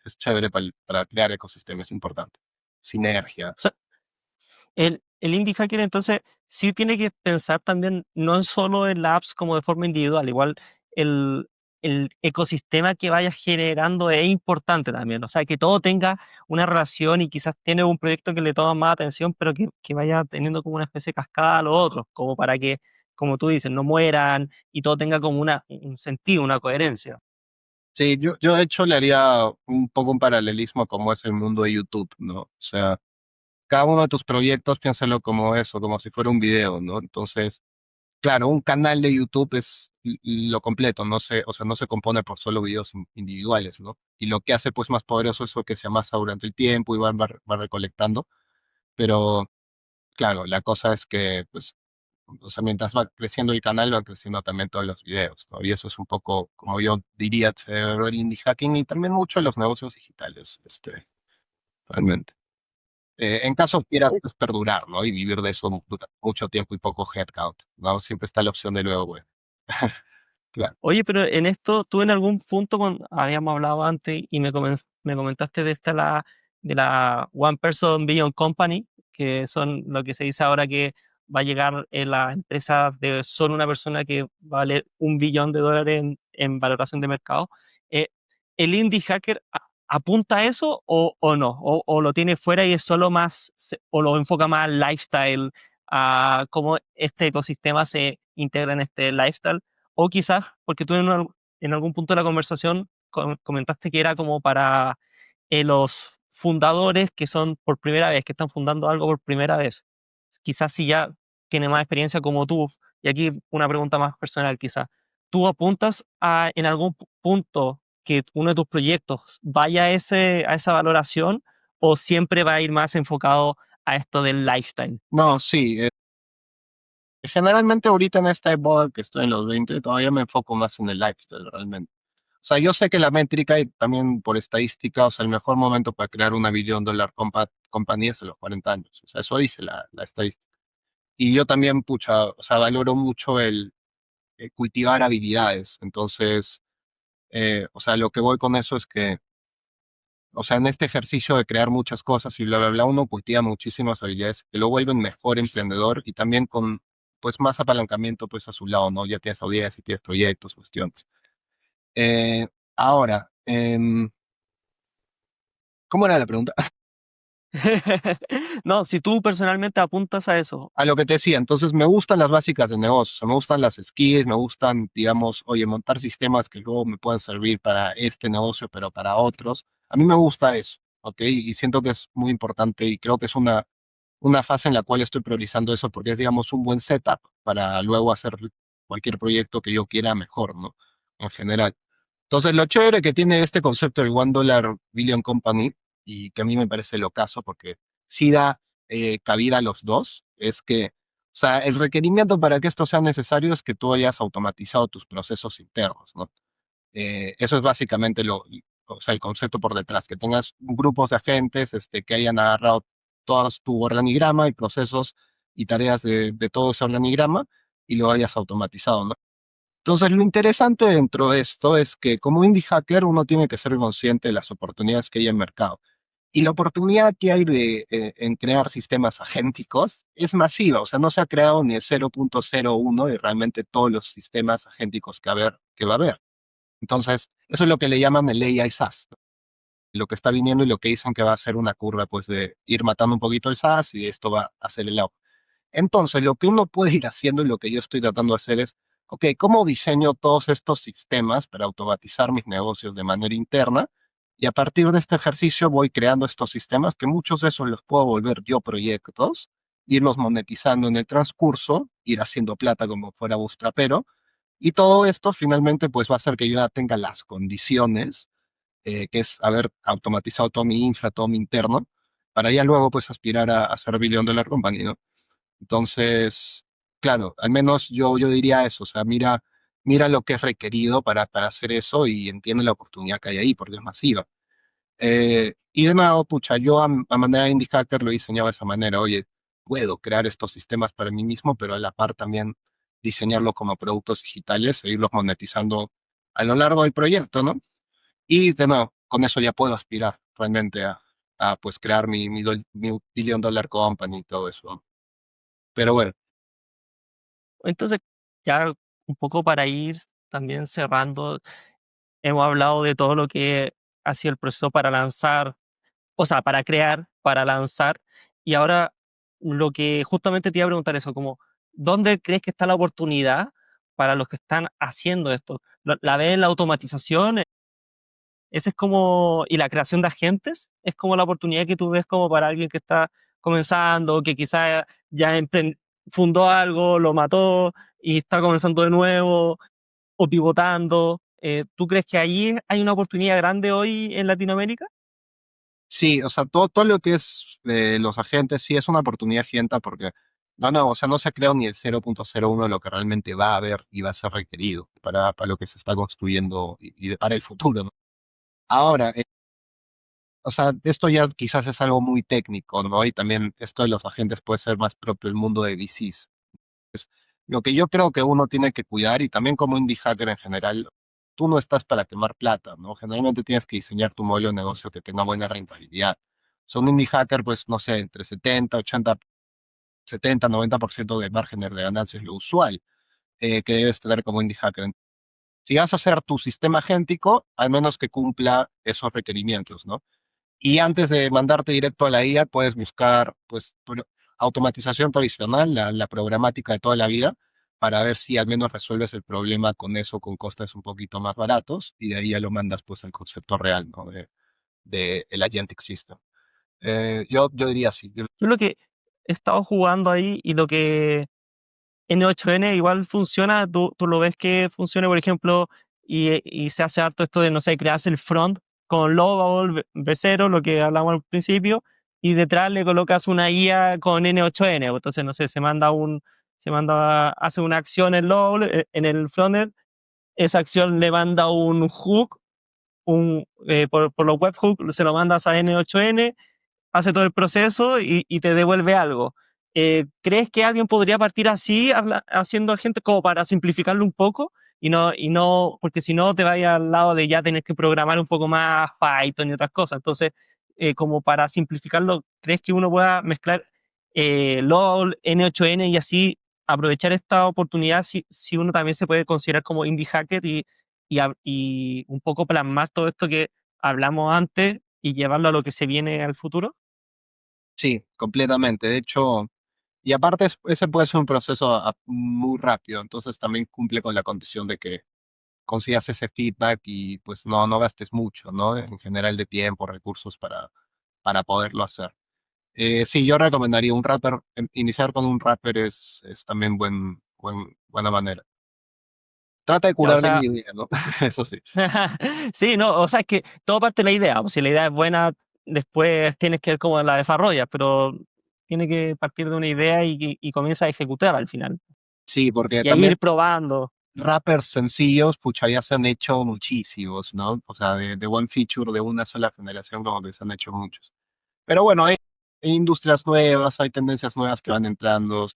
Speaker 1: es chévere para crear ecosistemas, es importante. Sinergia.
Speaker 2: El indie hacker entonces sí tiene que pensar también no en solo en las apps como de forma individual, igual el, el ecosistema que vaya generando es importante también, o sea, que todo tenga una relación y quizás tiene un proyecto que le toma más atención, pero que vaya teniendo como una especie de cascada a los otros, como para que, como tú dices, no mueran y todo tenga como un sentido, una coherencia.
Speaker 1: Sí, yo de hecho le haría un poco un paralelismo a cómo es el mundo de YouTube, ¿no? O sea, cada uno de tus proyectos, piénsalo como eso, como si fuera un video, ¿no? Entonces, claro, un canal de YouTube es lo completo, o sea, no se compone por solo videos individuales, ¿no? Y lo que hace pues más poderoso es lo que se amasa durante el tiempo y va recolectando, pero claro, la cosa es que pues, o sea, mientras va creciendo el canal, van creciendo también todos los videos, ¿no? Y eso es un poco, como yo diría, el indie hacking y también mucho de los negocios digitales, realmente. En caso quieras pues, perdurar, ¿no? Y vivir de eso durante mucho tiempo y poco headcount, ¿no? Siempre está la opción de luego, güey. Claro.
Speaker 2: Oye, pero en esto, tú en algún punto, habíamos hablado antes y me comentaste de la One Person Billion Company, que son lo que se dice ahora que va a llegar la empresa de solo una persona que va a valer $1 billón en valoración de mercado. Eh, ¿El indie hacker apunta a eso o no? O lo tiene fuera y es solo más, o lo enfoca más al lifestyle, a cómo este ecosistema se integra en este lifestyle? O quizás, porque tú en algún punto de la conversación comentaste que era como para los fundadores que son por primera vez, que están fundando algo por primera vez. Quizás si ya tiene más experiencia como tú, y aquí una pregunta más personal quizás, ¿tú apuntas a en algún punto que uno de tus proyectos vaya a esa valoración o siempre va a ir más enfocado a esto del lifestyle?
Speaker 1: No, sí. Generalmente ahorita en esta época que estoy en los 20 todavía me enfoco más en el lifestyle realmente. O sea, yo sé que la métrica y también por estadística, o sea, el mejor momento para crear una billion dollar compañía es a los 40 años. O sea, eso dice la estadística. Y yo también, pucha, o sea, valoro mucho el cultivar habilidades. Entonces, o sea, lo que voy con eso es que, o sea, en este ejercicio de crear muchas cosas y bla, bla, bla, uno cultiva muchísimas habilidades que lo vuelven mejor emprendedor y también con, pues, más apalancamiento, pues, a su lado, ¿no? Ya tienes audiencia, tienes proyectos, cuestiones. Eh, ahora, ¿cómo era la pregunta?
Speaker 2: No, si tú personalmente apuntas a eso.
Speaker 1: A lo que te decía, entonces me gustan las básicas de negocio, o sea, me gustan las skills, me gustan, digamos, oye, montar sistemas que luego me puedan servir para este negocio, pero para otros. A mí me gusta eso, ¿ok? Y siento que es muy importante y creo que es una fase en la cual estoy priorizando eso porque es, digamos, un buen setup para luego hacer cualquier proyecto que yo quiera mejor, ¿no? En general. Entonces, lo chévere que tiene este concepto del $1 billion company y que a mí me parece lo caso porque sí da cabida a los dos, es que, o sea, el requerimiento para que esto sea necesario es que tú hayas automatizado tus procesos internos, ¿no? Eso es básicamente o sea, el concepto por detrás, que tengas grupos de agentes que hayan agarrado todo tu organigrama y procesos y tareas de todo ese organigrama y lo hayas automatizado, ¿no? Entonces, lo interesante dentro de esto es que como indie hacker uno tiene que ser consciente de las oportunidades que hay en mercado. Y la oportunidad que hay en crear sistemas agénticos es masiva, o sea, no se ha creado ni el 0.01 de realmente todos los sistemas agénticos que va a haber. Entonces, eso es lo que le llaman el AI SaaS, ¿no? Lo que está viniendo y lo que dicen que va a ser una curva, pues, de ir matando un poquito el SaaS y esto va a hacer el auge. Entonces, lo que uno puede ir haciendo y lo que yo estoy tratando de hacer es, ok, ¿cómo diseño todos estos sistemas para automatizar mis negocios de manera interna? Y a partir de este ejercicio voy creando estos sistemas que muchos de esos los puedo volver yo proyectos, irlos monetizando en el transcurso, ir haciendo plata como fuera bootstrapero. Y todo esto finalmente pues va a hacer que yo ya tenga las condiciones, que es haber automatizado todo mi infra, todo mi interno, para ya luego pues aspirar a ser billion dollar company, ¿no? Entonces, claro, al menos yo diría eso, o sea, mira lo que es requerido para hacer eso y entiende la oportunidad que hay ahí, porque es masiva. Y de nuevo, pucha, yo a manera de indie hacker lo he diseñado de esa manera, oye, puedo crear estos sistemas para mí mismo, pero a la par también diseñarlo como productos digitales e irlos monetizando a lo largo del proyecto, ¿no? Y de nuevo, con eso ya puedo aspirar realmente a pues crear mi billion dollar company y todo eso, ¿no? Pero bueno.
Speaker 2: Entonces, ya un poco para ir también cerrando, hemos hablado de todo lo que ha sido el proceso para lanzar, o sea, para crear, para lanzar, y ahora lo que justamente te iba a preguntar eso, como, ¿dónde crees que está la oportunidad para los que están haciendo esto? ¿La ves en la automatización? Ese es como, y la creación de agentes, es como la oportunidad que tú ves como para alguien que está comenzando, que quizá ya fundó algo, lo mató y está comenzando de nuevo o pivotando. ¿Tú crees que ahí hay una oportunidad grande hoy en Latinoamérica?
Speaker 1: Sí, o sea, todo lo que es los agentes sí es una oportunidad gigante porque, no, o sea, no se ha creado ni el 0.01 de lo que realmente va a haber y va a ser requerido para lo que se está construyendo para el futuro, ¿no? Ahora, o sea, esto ya quizás es algo muy técnico, ¿no? Y también esto de los agentes puede ser más propio del mundo de VCs. Lo que yo creo que uno tiene que cuidar, y también como indie hacker en general, tú no estás para quemar plata, ¿no? Generalmente tienes que diseñar tu modelo de negocio que tenga buena rentabilidad. O sea, un indie hacker, pues, no sé, entre 70, 80 70-90% de márgenes de ganancia es lo usual que debes tener como indie hacker. Si vas a hacer tu sistema agéntico, al menos que cumpla esos requerimientos, ¿no? Y antes de mandarte directo a la IA, puedes buscar, pues, automatización tradicional, la programática de toda la vida, para ver si al menos resuelves el problema con eso, con costes un poquito más baratos, y de ahí ya lo mandas, pues, al concepto real, ¿no? De el agentic system. Yo diría sí.
Speaker 2: Yo lo que he estado jugando ahí y lo que N8N igual funciona, tú lo ves que funciona, por ejemplo, y se hace harto esto de, no sé, crearse el front con Lovable, V0, lo que hablamos al principio, y detrás le colocas una guía con N8N, entonces, no sé, hace una acción en Lovable, en el frontend, esa acción le manda un hook, por los webhooks se lo mandas a N8N, hace todo el proceso y te devuelve algo. ¿Crees que alguien podría partir así, haciendo gente como para simplificarlo un poco? Porque si no te vayas al lado de ya tener que programar un poco más Python y otras cosas. Entonces, como para simplificarlo, ¿crees que uno pueda mezclar LOL, N8N y así aprovechar esta oportunidad si uno también se puede considerar como indie hacker y un poco plasmar todo esto que hablamos antes y llevarlo a lo que se viene al futuro?
Speaker 1: Sí, completamente. De hecho, y aparte ese puede ser un proceso muy rápido, entonces también cumple con la condición de que consigas ese feedback y pues no gastes mucho, ¿no? En general de tiempo, recursos para poderlo hacer. Sí, yo recomendaría un rapper, iniciar con un rapper es también buena manera. Trata de
Speaker 2: Ya, o
Speaker 1: curarle mi
Speaker 2: sea,
Speaker 1: idea, ¿no? Eso sí.
Speaker 2: sí, no, o sea, es que todo parte de la idea. Pues, si la idea es buena, después tienes que ver cómo la desarrollas, pero tiene que partir de una idea y comienza a ejecutar al final.
Speaker 1: Sí, porque
Speaker 2: Y ahí
Speaker 1: también
Speaker 2: ir probando.
Speaker 1: rappers sencillos, pucha, ya se han hecho muchísimos, ¿no? O sea, de one feature de una sola generación, como que se han hecho muchos. Pero bueno, hay industrias nuevas, hay tendencias nuevas que van entrando.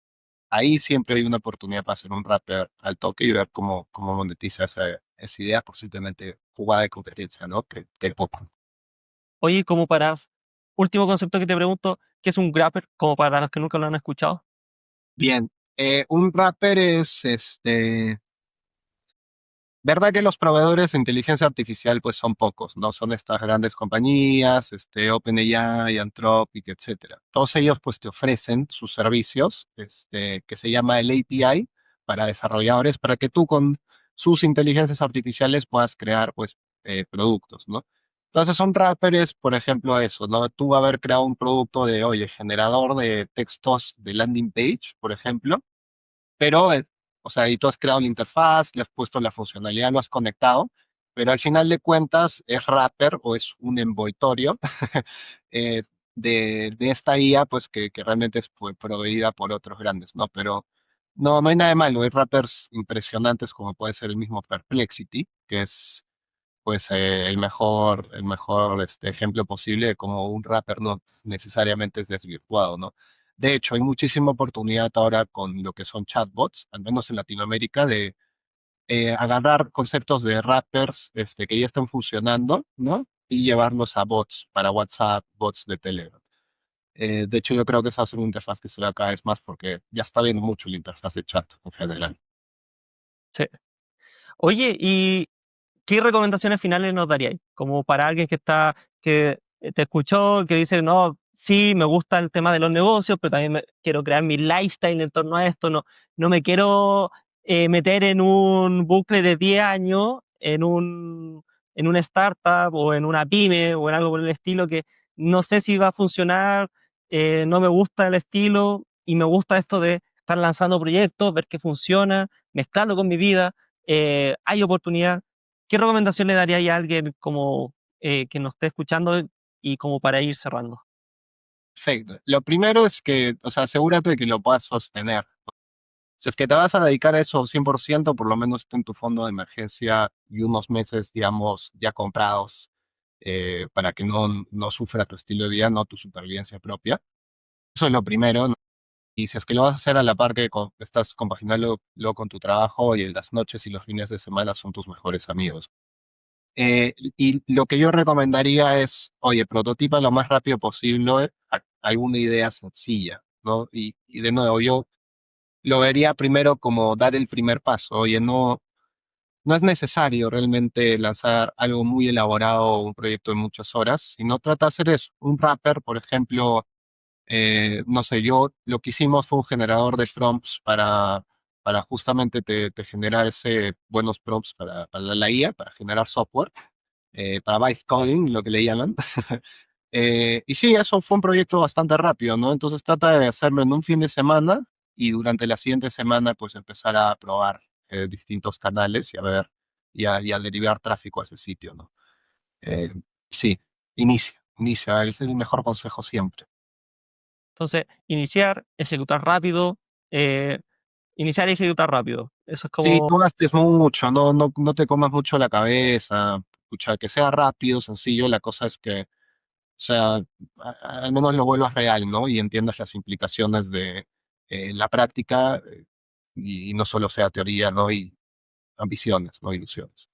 Speaker 1: Ahí siempre hay una oportunidad para hacer un rapper al toque y ver cómo monetiza esa idea, posiblemente jugada de competencia, ¿no? Que poco.
Speaker 2: Oye, último concepto que te pregunto, ¿qué es un grapper? Como para los que nunca lo han escuchado.
Speaker 1: Bien, un rapper es verdad que los proveedores de inteligencia artificial pues son pocos, ¿no? Son estas grandes compañías, OpenAI, Anthropic, etcétera. Todos ellos pues te ofrecen sus servicios, que se llama el API para desarrolladores, para que tú con sus inteligencias artificiales puedas crear pues productos, ¿no? Entonces son rappers, por ejemplo, eso, ¿no? Tú va a haber creado un producto de, oye, generador de textos de landing page, por ejemplo, pero, o sea, y tú has creado la interfaz, le has puesto la funcionalidad, lo has conectado, pero al final de cuentas es wrapper o es un envoltorio eh, de esta IA, pues que realmente es proveída por otros grandes, ¿no? Pero no hay nada de malo, hay wrappers impresionantes como puede ser el mismo Perplexity, que es pues el mejor ejemplo posible de cómo un rapper no necesariamente es desvirtuado, ¿no? De hecho, hay muchísima oportunidad ahora con lo que son chatbots, al menos en Latinoamérica, de agarrar conceptos de rappers que ya están funcionando, ¿no? Y llevarlos a bots para WhatsApp, bots de Telegram. De hecho, yo creo que esa va a ser una interfaz que se ve cada vez más porque ya está viendo mucho la interfaz de chat en general.
Speaker 2: Sí. Oye, ¿y qué recomendaciones finales nos daríais? Como para alguien que te escuchó, que dice, no, sí, me gusta el tema de los negocios, pero también quiero crear mi lifestyle en torno a esto, no me quiero meter en un bucle de 10 años, en una startup o en una pyme o en algo por el estilo que no sé si va a funcionar, no me gusta el estilo y me gusta esto de estar lanzando proyectos, ver qué funciona, mezclarlo con mi vida, hay oportunidad. ¿Qué recomendación le daría a alguien como que nos esté escuchando y como para ir cerrando?
Speaker 1: Perfecto. Lo primero es que, o sea, asegúrate de que lo puedas sostener. Si es que te vas a dedicar a eso 100%, por lo menos ten tu fondo de emergencia y unos meses, digamos, ya comprados para que no sufra tu estilo de vida, no tu supervivencia propia. Eso es lo primero, ¿no? Y si es que lo vas a hacer a la par que estás compaginándolo con tu trabajo y en las noches y los fines de semana son tus mejores amigos. Y lo que yo recomendaría es, oye, prototipa lo más rápido posible alguna idea sencilla. ¿no? Y de nuevo, yo lo vería primero como dar el primer paso. Oye, no es necesario realmente lanzar algo muy elaborado o un proyecto de muchas horas, sino trata de hacer eso. Un wrapper, por ejemplo, no sé, yo lo que hicimos fue un generador de prompts para justamente te generar ese buenos prompts para la IA, para generar software, para vibe coding, lo que le llaman. Y sí, eso fue un proyecto bastante rápido, ¿no? Entonces trata de hacerlo en un fin de semana y durante la siguiente semana pues empezar a probar distintos canales y a ver y a derivar tráfico a ese sitio, ¿no? Eh, sí, inicia, ese es el mejor consejo siempre.
Speaker 2: Entonces, iniciar, ejecutar rápido, eh, iniciar y ejecutar rápido. Eso es
Speaker 1: Sí,
Speaker 2: como,
Speaker 1: no gastes mucho, no te comas mucho la cabeza, escucha, que sea rápido, sencillo, la cosa es que, o sea, al menos lo vuelvas real, ¿no? Y entiendas las implicaciones de la práctica y no solo sea teoría, ¿no? Y ambiciones, no ilusiones.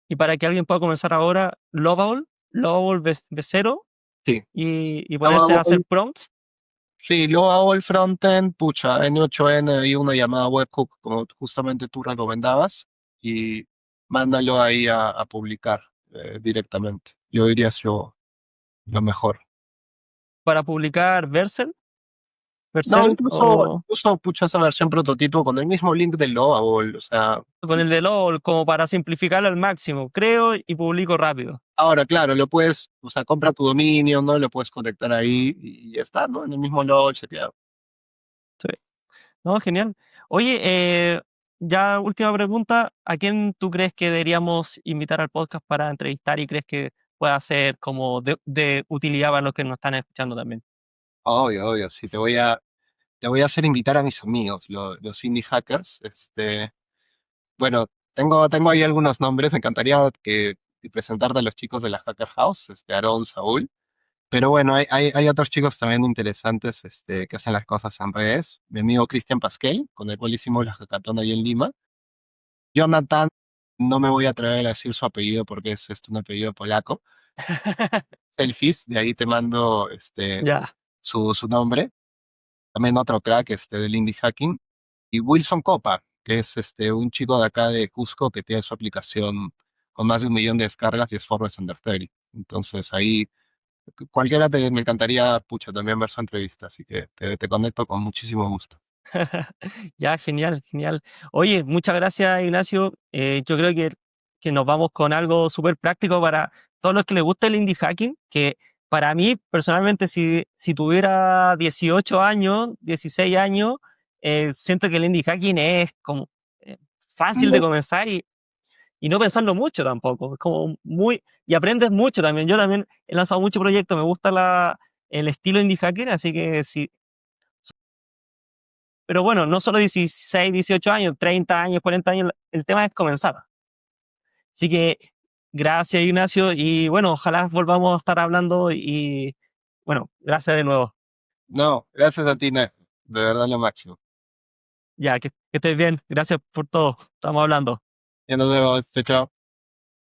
Speaker 2: y para que alguien pueda comenzar ahora, Lovable V0
Speaker 1: Sí,
Speaker 2: y
Speaker 1: luego
Speaker 2: ponerse a hacer prompts.
Speaker 1: sí, luego hago el frontend, pucha, N8N y una llamada webhook, como justamente tú recomendabas, y mándalo ahí a publicar directamente. Yo diría eso lo mejor.
Speaker 2: Para publicar
Speaker 1: No,
Speaker 2: Vercel o
Speaker 1: incluso pucha esa versión prototipo con el mismo link del Lovable, o sea,
Speaker 2: con el de LOL, como para simplificarlo al máximo. Creo y publico rápido.
Speaker 1: ahora claro, lo puedes, o sea, compra tu dominio, ¿no? Lo puedes conectar ahí y ya está, ¿no? En el mismo Lovable se queda.
Speaker 2: Sí. No, genial. Oye, ya última pregunta. ¿A quién tú crees que deberíamos invitar al podcast para entrevistar y crees que pueda ser como de utilidad para los que nos están escuchando también?
Speaker 1: Obvio, sí, te voy a hacer invitar a mis amigos, los indie hackers, bueno, tengo ahí algunos nombres, me encantaría que presentarte a los chicos de la Hacker House, Aarón, Saúl, pero bueno, hay otros chicos también interesantes, que hacen las cosas en redes. Mi amigo Cristian Pasquel, con el cual hicimos la hackathon ahí en Lima. Jonathan, no me voy a atrever a decir su apellido porque es un apellido polaco. Selfies, de ahí te mando
Speaker 2: Ya.
Speaker 1: su nombre. También otro crack del indie hacking. Y Wilson Copa, que es un chico de acá de Cusco que tiene su aplicación con más de 1 millón de descargas y es Forbes Under 30. Entonces ahí cualquiera me encantaría, pucha, también ver su entrevista, así que te conecto con muchísimo gusto.
Speaker 2: Ya, genial, genial. Oye, muchas gracias, Ignacio. Yo creo que nos vamos con algo súper práctico para todos los que les gusta el indie hacking, que para mí, personalmente, si tuviera 18 años, 16 años, siento que el indie hacking es como eh, fácil de comenzar y no pensarlo mucho tampoco. Es como muy, y aprendes mucho también. Yo también he lanzado muchos proyectos, me gusta el estilo indie hacking, así que sí, pero bueno, no solo 16, 18 años, 30 años, 40 años, el tema es comenzar. Así que gracias, Ignacio, y bueno, ojalá volvamos a estar hablando y bueno, gracias de nuevo.
Speaker 1: No, gracias a ti, Nef. De verdad lo máximo.
Speaker 2: Ya, que estés bien. Gracias por todo. Estamos hablando.
Speaker 1: Ya nos vemos, chao, chao.